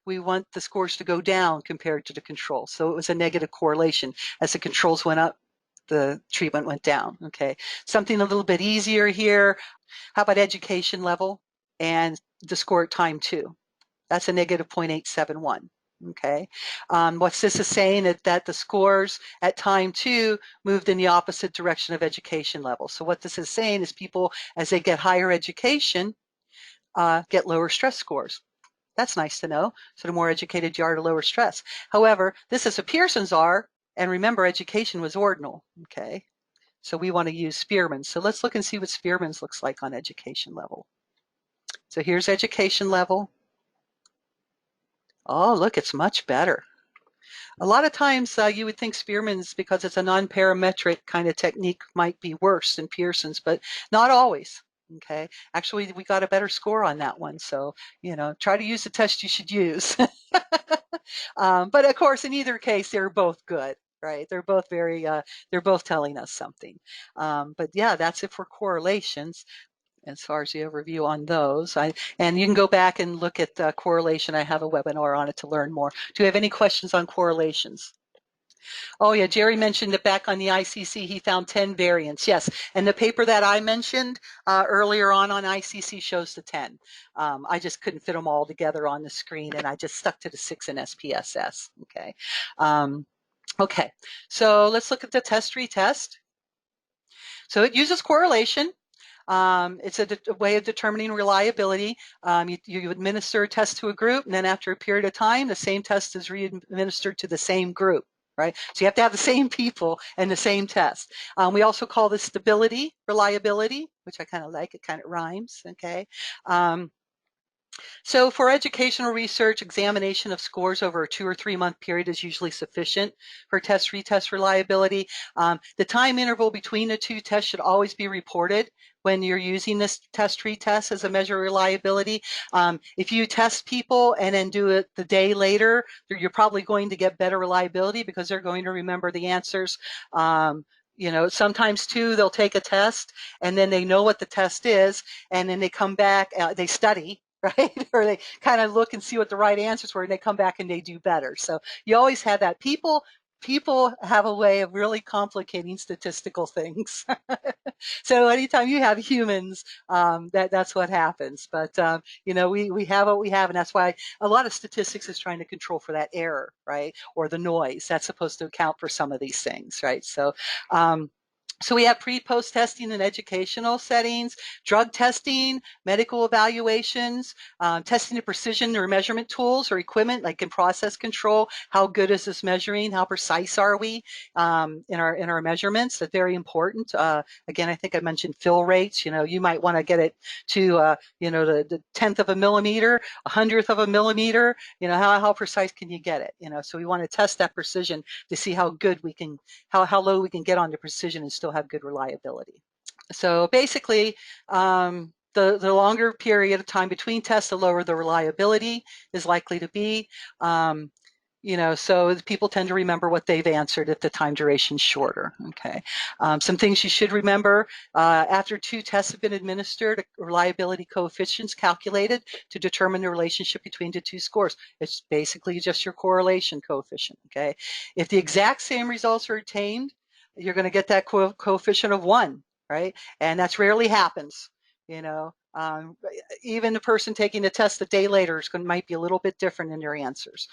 we want the scores to go down compared to the control. So it was a negative correlation. As the controls went up, the treatment went down. Okay. Something a little bit easier here. How about education level and the score at time 2? That's a negative 0.871. Okay. What this is saying is that the scores at time 2 moved in the opposite direction of education level. So what this is saying is people, as they get higher education, get lower stress scores. That's nice to know. So the more educated you are, the lower stress. However, this is a Pearson's R, and remember, education was ordinal. Okay, so we want to use Spearman's. So let's look and see what Spearman's looks like on education level. So here's education level. Oh, look, it's much better. A lot of times you would think Spearman's, because it's a non-parametric kind of technique, might be worse than Pearson's, but not always. Okay, actually, we got a better score on that one. So, try to use the test you should use. But of course, in either case, they're both good, right? They're both they're both telling us something. But yeah, that's it for correlations as far as the overview on those. And you can go back and look at the correlation. I have a webinar on it to learn more. Do you have any questions on correlations? Oh yeah, Jerry mentioned that back on the ICC he found 10 variants. Yes, and the paper that I mentioned earlier on ICC shows the 10. I just couldn't fit them all together on the screen, and I just stuck to the 6 in SPSS. Okay, okay. So let's look at the test-retest. So it uses correlation. It's a way of determining reliability. You administer a test to a group, and then after a period of time, the same test is re-administered to the same group. Right? So you have to have the same people and the same test. We also call this stability, reliability, which I kind of like. It kind of rhymes, okay? So for educational research, examination of scores over a 2 or 3 month period is usually sufficient for test-retest reliability. The time interval between the two tests should always be reported when you're using this test-retest as a measure of reliability. If you test people and then do it the day later, you're probably going to get better reliability because they're going to remember the answers. Sometimes too, they'll take a test and then they know what the test is, and then they come back, they study, right? Or they kind of look and see what the right answers were, and they come back and they do better. So you always have that. People have a way of really complicating statistical things. So anytime you have humans, that's what happens. But we have what we have, and that's why a lot of statistics is trying to control for that error, right? Or the noise that's supposed to account for some of these things, right? So So we have pre-post testing in educational settings, drug testing, medical evaluations, testing of precision or measurement tools or equipment like in process control. How good is this measuring? How precise are we in our measurements? That's very important. Again, I think I mentioned fill rates. You might want to get it to the 10th of a millimeter, 100th of a millimeter. How precise can you get it? So we want to test that precision to see how good we can, how low we can get on the precision and still have good reliability. So basically, the longer period of time between tests, the lower the reliability is likely to be. So people tend to remember what they've answered if the time duration is shorter. Okay. Some things you should remember: after 2 tests have been administered, a reliability coefficient's calculated to determine the relationship between the 2 scores. It's basically just your correlation coefficient. Okay. If the exact same results are obtained, you're going to get that coefficient of 1, right? And that's rarely happens. Even the person taking the test a day later might be a little bit different in their answers,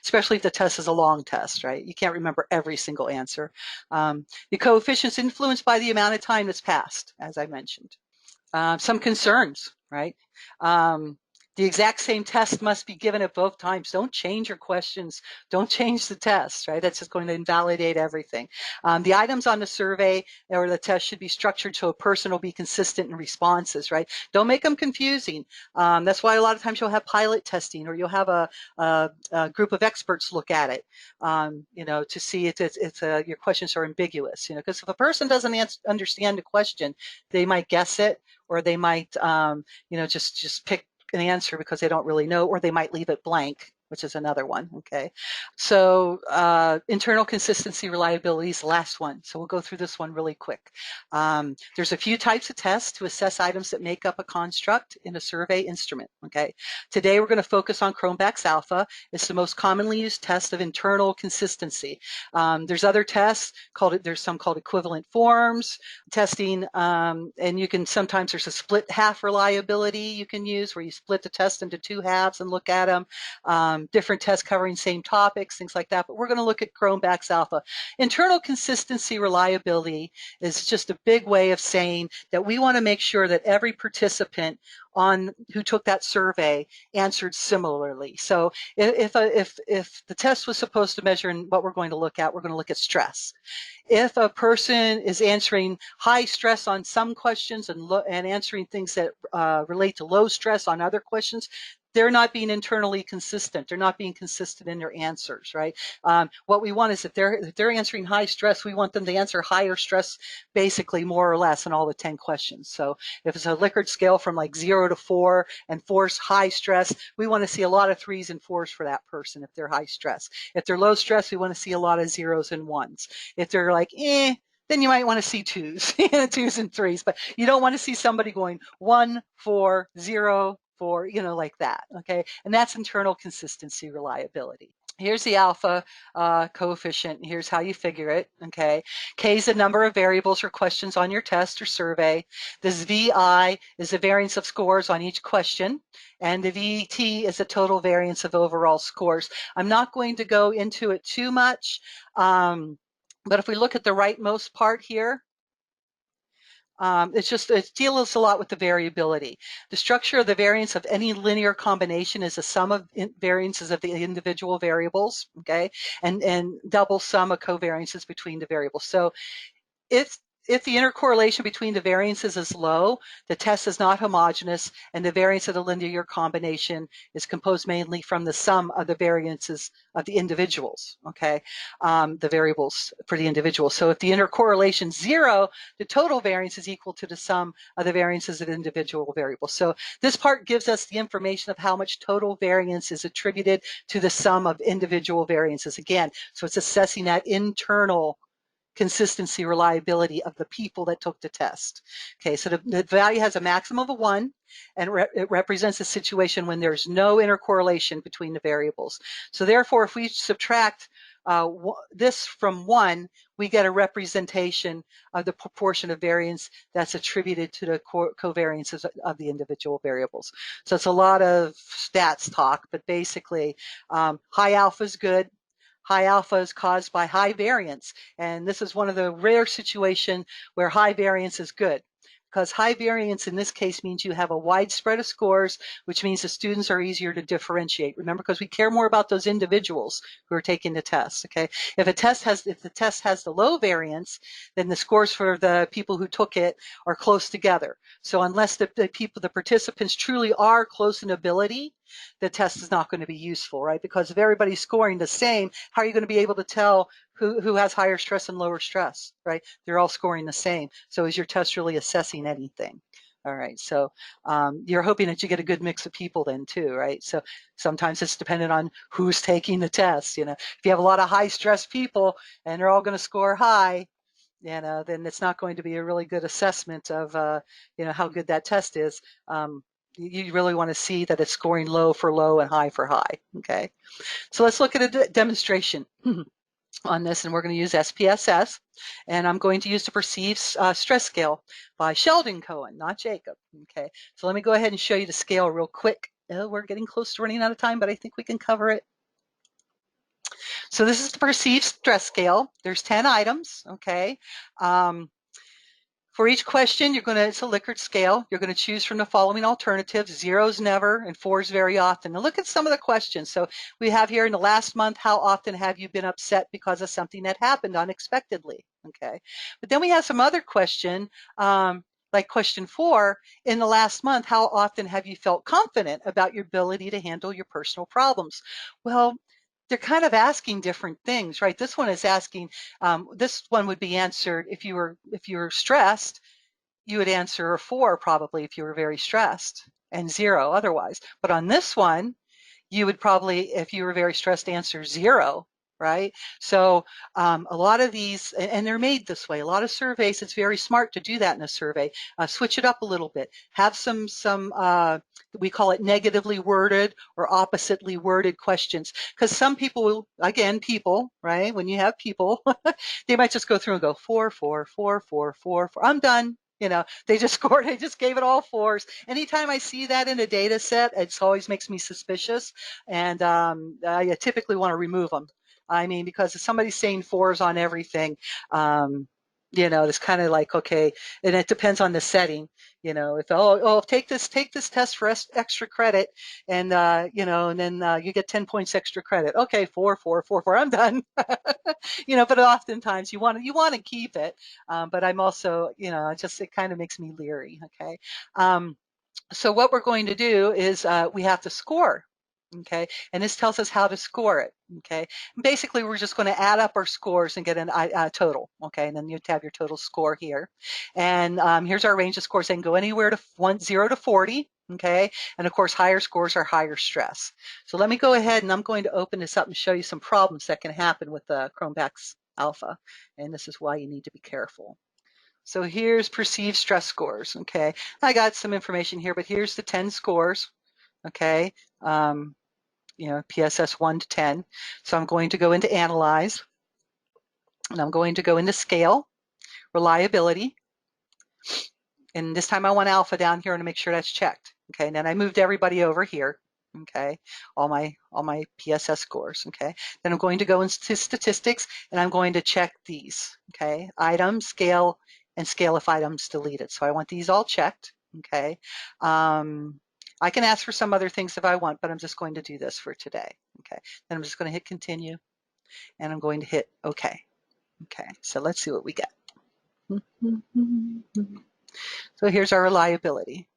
especially if the test is a long test, right? You can't remember every single answer. The coefficient's influenced by the amount of time that's passed, as I mentioned. Some concerns, right? The exact same test must be given at both times. Don't change your questions. Don't change the test, right? That's just going to invalidate everything. The items on the survey or the test should be structured so a person will be consistent in responses, right? Don't make them confusing. That's why a lot of times you'll have pilot testing, or you'll have a group of experts look at it, to see if your questions are ambiguous. Because if a person doesn't understand the question, they might guess it, or they might, just pick an answer because they don't really know, or they might leave it blank, which is another one. Okay. So internal consistency reliability is the last one. So we'll go through this one really quick. There's a few types of tests to assess items that make up a construct in a survey instrument. Okay. Today we're going to focus on Cronbach's alpha. It's the most commonly used test of internal consistency. There's other tests there's some called equivalent forms testing, and you can sometimes there's a split half reliability you can use where you split the test into 2 halves and look at them. Different tests covering same topics, things like that. But we're going to look at Cronbach's alpha. Internal consistency reliability is just a big way of saying that we want to make sure that every participant who took that survey answered similarly. So if the test was supposed to measure, and what we're going to look at stress. If a person is answering high stress on some questions and answering things that relate to low stress on other questions, they're not being internally consistent. They're not being consistent in their answers, right? What we want is if they're answering high stress, we want them to answer higher stress, basically more or less in all the 10 questions. So if it's a Likert scale from like 0 to 4 and 4's high stress, we want to see a lot of 3s and 4s for that person if they're high stress. If they're low stress, we want to see a lot of 0s and 1s. If they're like, then you might want to see 2s, 2s and 3s, but you don't want to see somebody going 1, 4, 0, 4, like that, okay? And that's internal consistency reliability. Here's the alpha coefficient. Here's how you figure it, okay? K is the number of variables or questions on your test or survey. This VI is the variance of scores on each question, and the VT is the total variance of overall scores. I'm not going to go into it too much, but if we look at the rightmost part here, it deals a lot with the variability. The structure of the variance of any linear combination is a sum of variances of the individual variables, okay, and double sum of covariances between the variables. So if the intercorrelation between the variances is low, the test is not homogeneous, and the variance of the linear combination is composed mainly from the sum of the variances of the individuals, okay, the variables for the individuals. So if the intercorrelation is 0, the total variance is equal to the sum of the variances of the individual variables. So this part gives us the information of how much total variance is attributed to the sum of individual variances. Again, so it's assessing that internal consistency reliability of the people that took the test. Okay, so the value has a maximum of 1, and it represents a situation when there's no intercorrelation between the variables. So therefore, if we subtract this from 1, we get a representation of the proportion of variance that's attributed to the covariances of the individual variables. So it's a lot of stats talk, but basically high alpha is good, high alpha is caused by high variance. And this is one of the rare situations where high variance is good, because high variance in this case means you have a wide spread of scores, which means the students are easier to differentiate. Remember, because we care more about those individuals who are taking the test. Okay, if the test has the low variance, then the scores for the people who took it are close together. So unless the participants truly are close in ability, the test is not going to be useful, right? Because if everybody's scoring the same, how are you going to be able to tell who has higher stress and lower stress, right? They're all scoring the same. So is your test really assessing anything? All right, so you're hoping that you get a good mix of people then too, right? So sometimes it's dependent on who's taking the test. You know, if you have a lot of high stress people and they're all going to score high, you know, then it's not going to be a really good assessment of, you know, how good that test is. You really want to see that it's scoring low for low and high for high. Okay, so let's look at a demonstration on this, and we're going to use SPSS, and I'm going to use the perceived stress scale by Sheldon Cohen, not Jacob. Okay, so let me go ahead and show you the scale real quick. We're getting close to running out of time, but I think we can cover it. So this is the perceived stress scale. There's 10 items. Okay. For each question, it's a Likert scale. You're going to choose from the following alternatives: zeros never, and fours very often. Now look at some of the questions. So we have here, in the last month, how often have you been upset because of something that happened unexpectedly? Okay. But then we have some other question, like question 4, in the last month, how often have you felt confident about your ability to handle your personal problems? Well, they're kind of asking different things, right? This one is asking, this one would be answered if you were stressed, you would answer a 4 probably if you were very stressed, and 0 otherwise. But on this one, you would probably, if you were very stressed, answer 0, right? So a lot of these, and they're made this way, a lot of surveys, it's very smart to do that in a survey. Switch it up a little bit. Have some we call it negatively worded or oppositely worded questions, because some people will, again, people, right? When you have people, they might just go through and go 4, 4, 4, 4, 4, 4. I'm done. You know, they just scored, they just gave it all 4s. Anytime I see that in a data set, it always makes me suspicious. And I typically want to remove them. I mean, because if somebody's saying 4s on everything, you know, it's kind of like, okay, and it depends on the setting. You know, if take this test for extra credit, and you know, and then you get 10 points extra credit. Okay, 4, 4, 4, 4. I'm done. You know, but oftentimes you want to keep it. But I'm also, you know, it kind of makes me leery. Okay. So what we're going to do is we have to score. Okay, and this tells us how to score it. Okay, and basically we're just going to add up our scores and get a total. Okay, and then you have your total score here, and here's our range of scores. They can go anywhere to 0 to 40. Okay, and of course higher scores are higher stress. So let me go ahead and I'm going to open this up and show you some problems that can happen with the Chromebacks Alpha, and this is why you need to be careful. So here's perceived stress scores. Okay, I got some information here, but here's the 10 scores. Okay, you know, PSS 1 to 10. So I'm going to go into Analyze, and I'm going to go into Scale, Reliability, and this time I want Alpha down here and make sure that's checked. Okay, and then I moved everybody over here. Okay, all my PSS scores. Okay, then I'm going to go into Statistics, and I'm going to check these. Okay, Item, Scale, and Scale if items deleted. So I want these all checked. Okay. I can ask for some other things if I want, but I'm just going to do this for today. Okay, then I'm just going to hit continue, and I'm going to hit OK. Okay, so let's see what we get. So here's our reliability.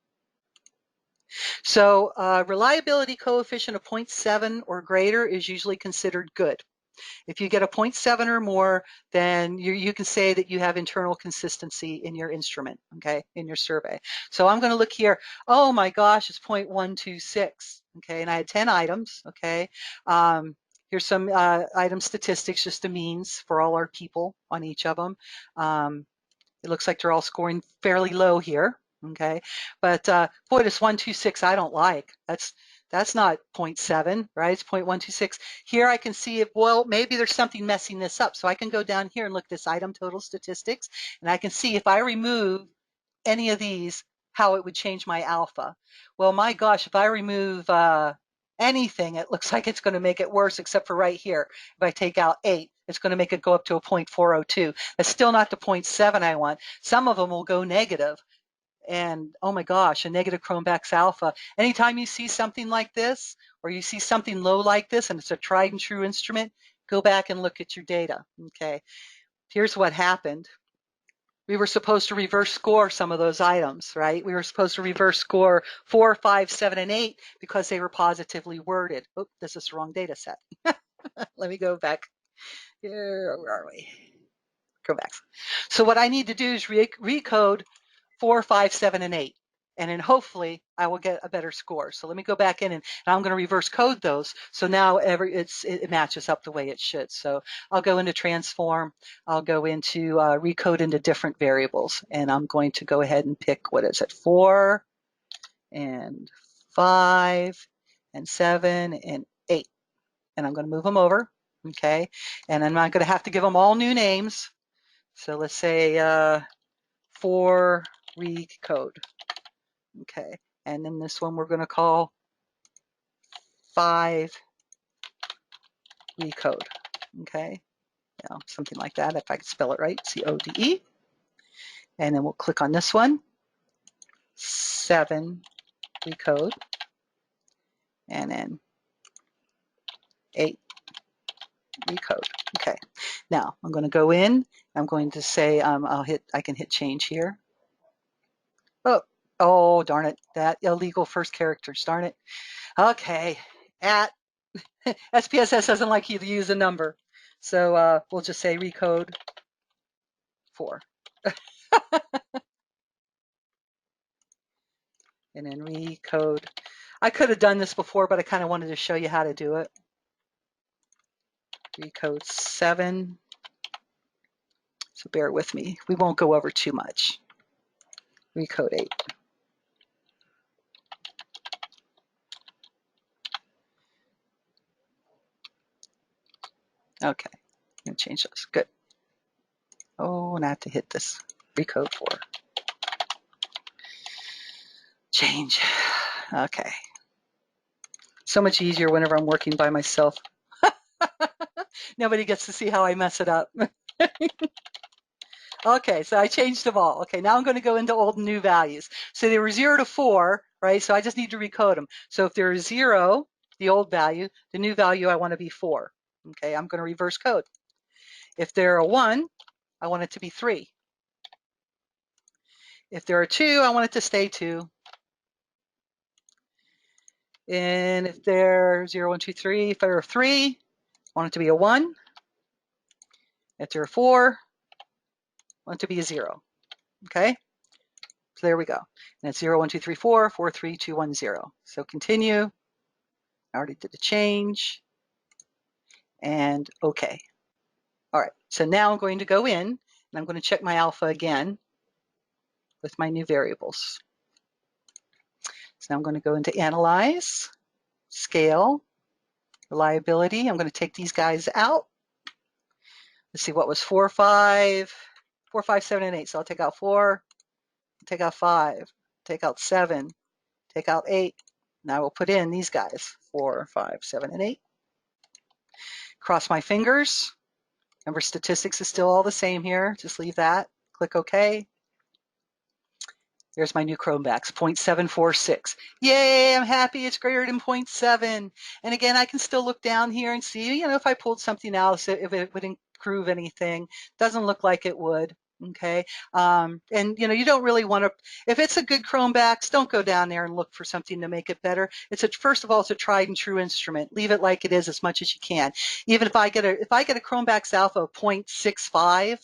So reliability coefficient of 0.7 or greater is usually considered good. If you get a 0.7 or more, then you can say that you have internal consistency in your instrument, okay, in your survey. So I'm going to look here. Oh my gosh, it's 0.126, okay, and I had 10 items, okay. Here's some item statistics, just the means for all our people on each of them. It looks like they're all scoring fairly low here, okay. But boy, this 126 I don't like. That's not 0.7, right? It's 0.126. Here I can see if, well, maybe there's something messing this up. So I can go down here and look at this item total statistics, and I can see if I remove any of these, how it would change my alpha. Well, my gosh, if I remove anything, it looks like it's going to make it worse, except for right here. If I take out 8, it's going to make it go up to a 0.402. That's still not the 0.7 I want. Some of them will go negative. And oh my gosh, a negative Cronbach's alpha. Anytime you see something like this, or you see something low like this, and it's a tried and true instrument, go back and look at your data. Okay, here's what happened. We were supposed to reverse score some of those items, right? We were supposed to reverse score 4, 5, 7, and 8 because they were positively worded. Oh, this is the wrong data set. Let me go back. Here, where are we? Go back. So what I need to do is recode 4, 5, 7, and 8. And then hopefully I will get a better score. So let me go back in and I'm going to reverse code those. So now it matches up the way it should. So I'll go into transform. I'll go into recode into different variables. And I'm going to go ahead and pick, what is it, 4 and 5 and 7 and 8. And I'm going to move them over. Okay. And I'm not going to have to give them all new names. So let's say 4 recode. Okay, and then this one we're going to call 5 recode. Okay, something like that, if I could spell it right, CODE. And then we'll click on this one, 7 recode, and then 8 recode. Okay, now I'm going to go in. I'm going to say I can hit change here. Oh, darn it, that illegal first characters, darn it. Okay, at SPSS doesn't like you to use a number. So we'll just say recode 4. And then recode. I could have done this before, but I kind of wanted to show you how to do it. Recode 7. So bear with me. We won't go over too much. Recode 8. Okay, I'm going to change those. Good. Oh, and I have to hit this. Recode 4. Change. Okay. So much easier whenever I'm working by myself. Nobody gets to see how I mess it up. Okay, so I changed them all. Okay, now I'm going to go into old and new values. So they were 0 to 4, right? So I just need to recode them. So if they're 0, the old value, the new value I want to be 4. Okay, I'm going to reverse code. If they're a 1, I want it to be 3. If they're a 2, I want it to stay 2. And if they're 0, 1, 2, 3, if they're a 3, I want it to be a 1. If they're a 4, I want it to be a 0. Okay, so there we go. And it's 0, 1, 2, 3, 4, 4, 3, 2, 1, 0. So continue. I already did the change. And OK. All right, so now I'm going to go in, and I'm going to check my alpha again with my new variables. So now I'm going to go into Analyze, Scale, Reliability. I'm going to take these guys out. Let's see, what was 4, 5, 7, and 8. So I'll take out 4, take out 5, take out 7, take out 8. Now I will put in these guys, 4, 5, 7, and 8. Cross my fingers. Remember, statistics is still all the same here. Just leave that. Click OK. There's my new Cronbach's, 0.746. Yay, I'm happy it's greater than 0.7. And again, I can still look down here and see, if I pulled something else, if it would improve anything. Doesn't look like it would. Okay, and you don't really want to, if it's a good Cronbach's, don't go down there and look for something to make it better. First of all, it's a tried and true instrument. Leave it like it is as much as you can. Even if I get a Cronbach's alpha of 0.65,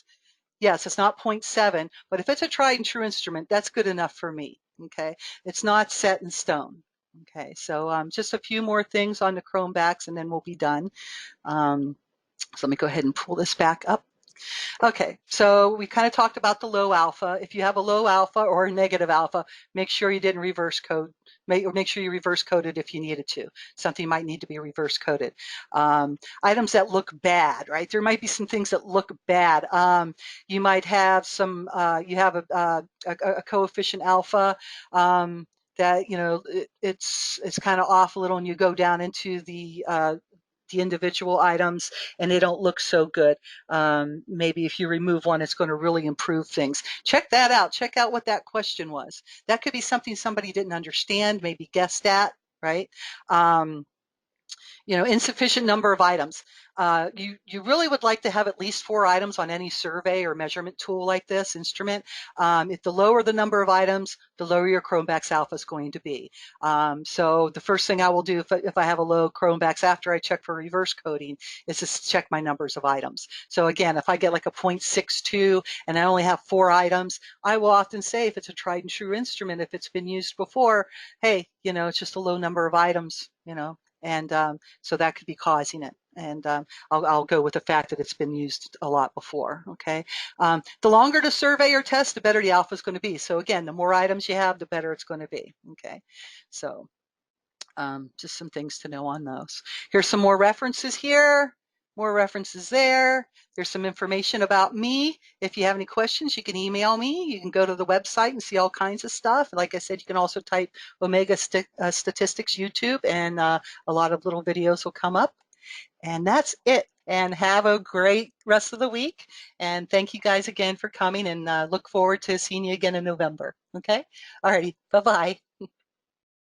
yes, it's not 0.7, but if it's a tried and true instrument, that's good enough for me. Okay, it's not set in stone. Okay, so just a few more things on the Cronbach's and then we'll be done. So let me go ahead and pull this back up. Okay, so we kind of talked about the low alpha. If you have a low alpha or a negative alpha, make sure you didn't reverse code. Make sure you reverse coded if you needed to. Something might need to be reverse coded. Items that look bad, right? There might be some things that look bad. You might have some, you have a coefficient alpha that, you know, it's kind of off a little, and you go down into the individual items and they don't look so good. Maybe if you remove one, it's going to really improve things. Check that out. Check out what that question was. That could be something somebody didn't understand, maybe guessed at, right? You know, insufficient number of items. You really would like to have at least 4 items on any survey or measurement tool like this instrument. If the lower the number of items, the lower your Chromebax alpha is going to be. So the first thing I will do if I have a low Chromebax after I check for reverse coding is to check my numbers of items. So again, if I get like a 0.62 and I only have 4 items, I will often say, if it's a tried and true instrument, if it's been used before, hey, you know, it's just a low number of items, you know, and so that could be causing it. And I'll go with the fact that it's been used a lot before, okay? The longer the survey or test, the better the alpha is going to be. So again, the more items you have, the better it's going to be, okay? So just some things to know on those. Here's some more references here, more references there. There's some information about me. If you have any questions, you can email me. You can go to the website and see all kinds of stuff. Like I said, you can also type Omega Statistics YouTube, and a lot of little videos will come up. And that's it. And have a great rest of the week. And thank you guys again for coming, and look forward to seeing you again in November. Okay? All righty. Bye-bye.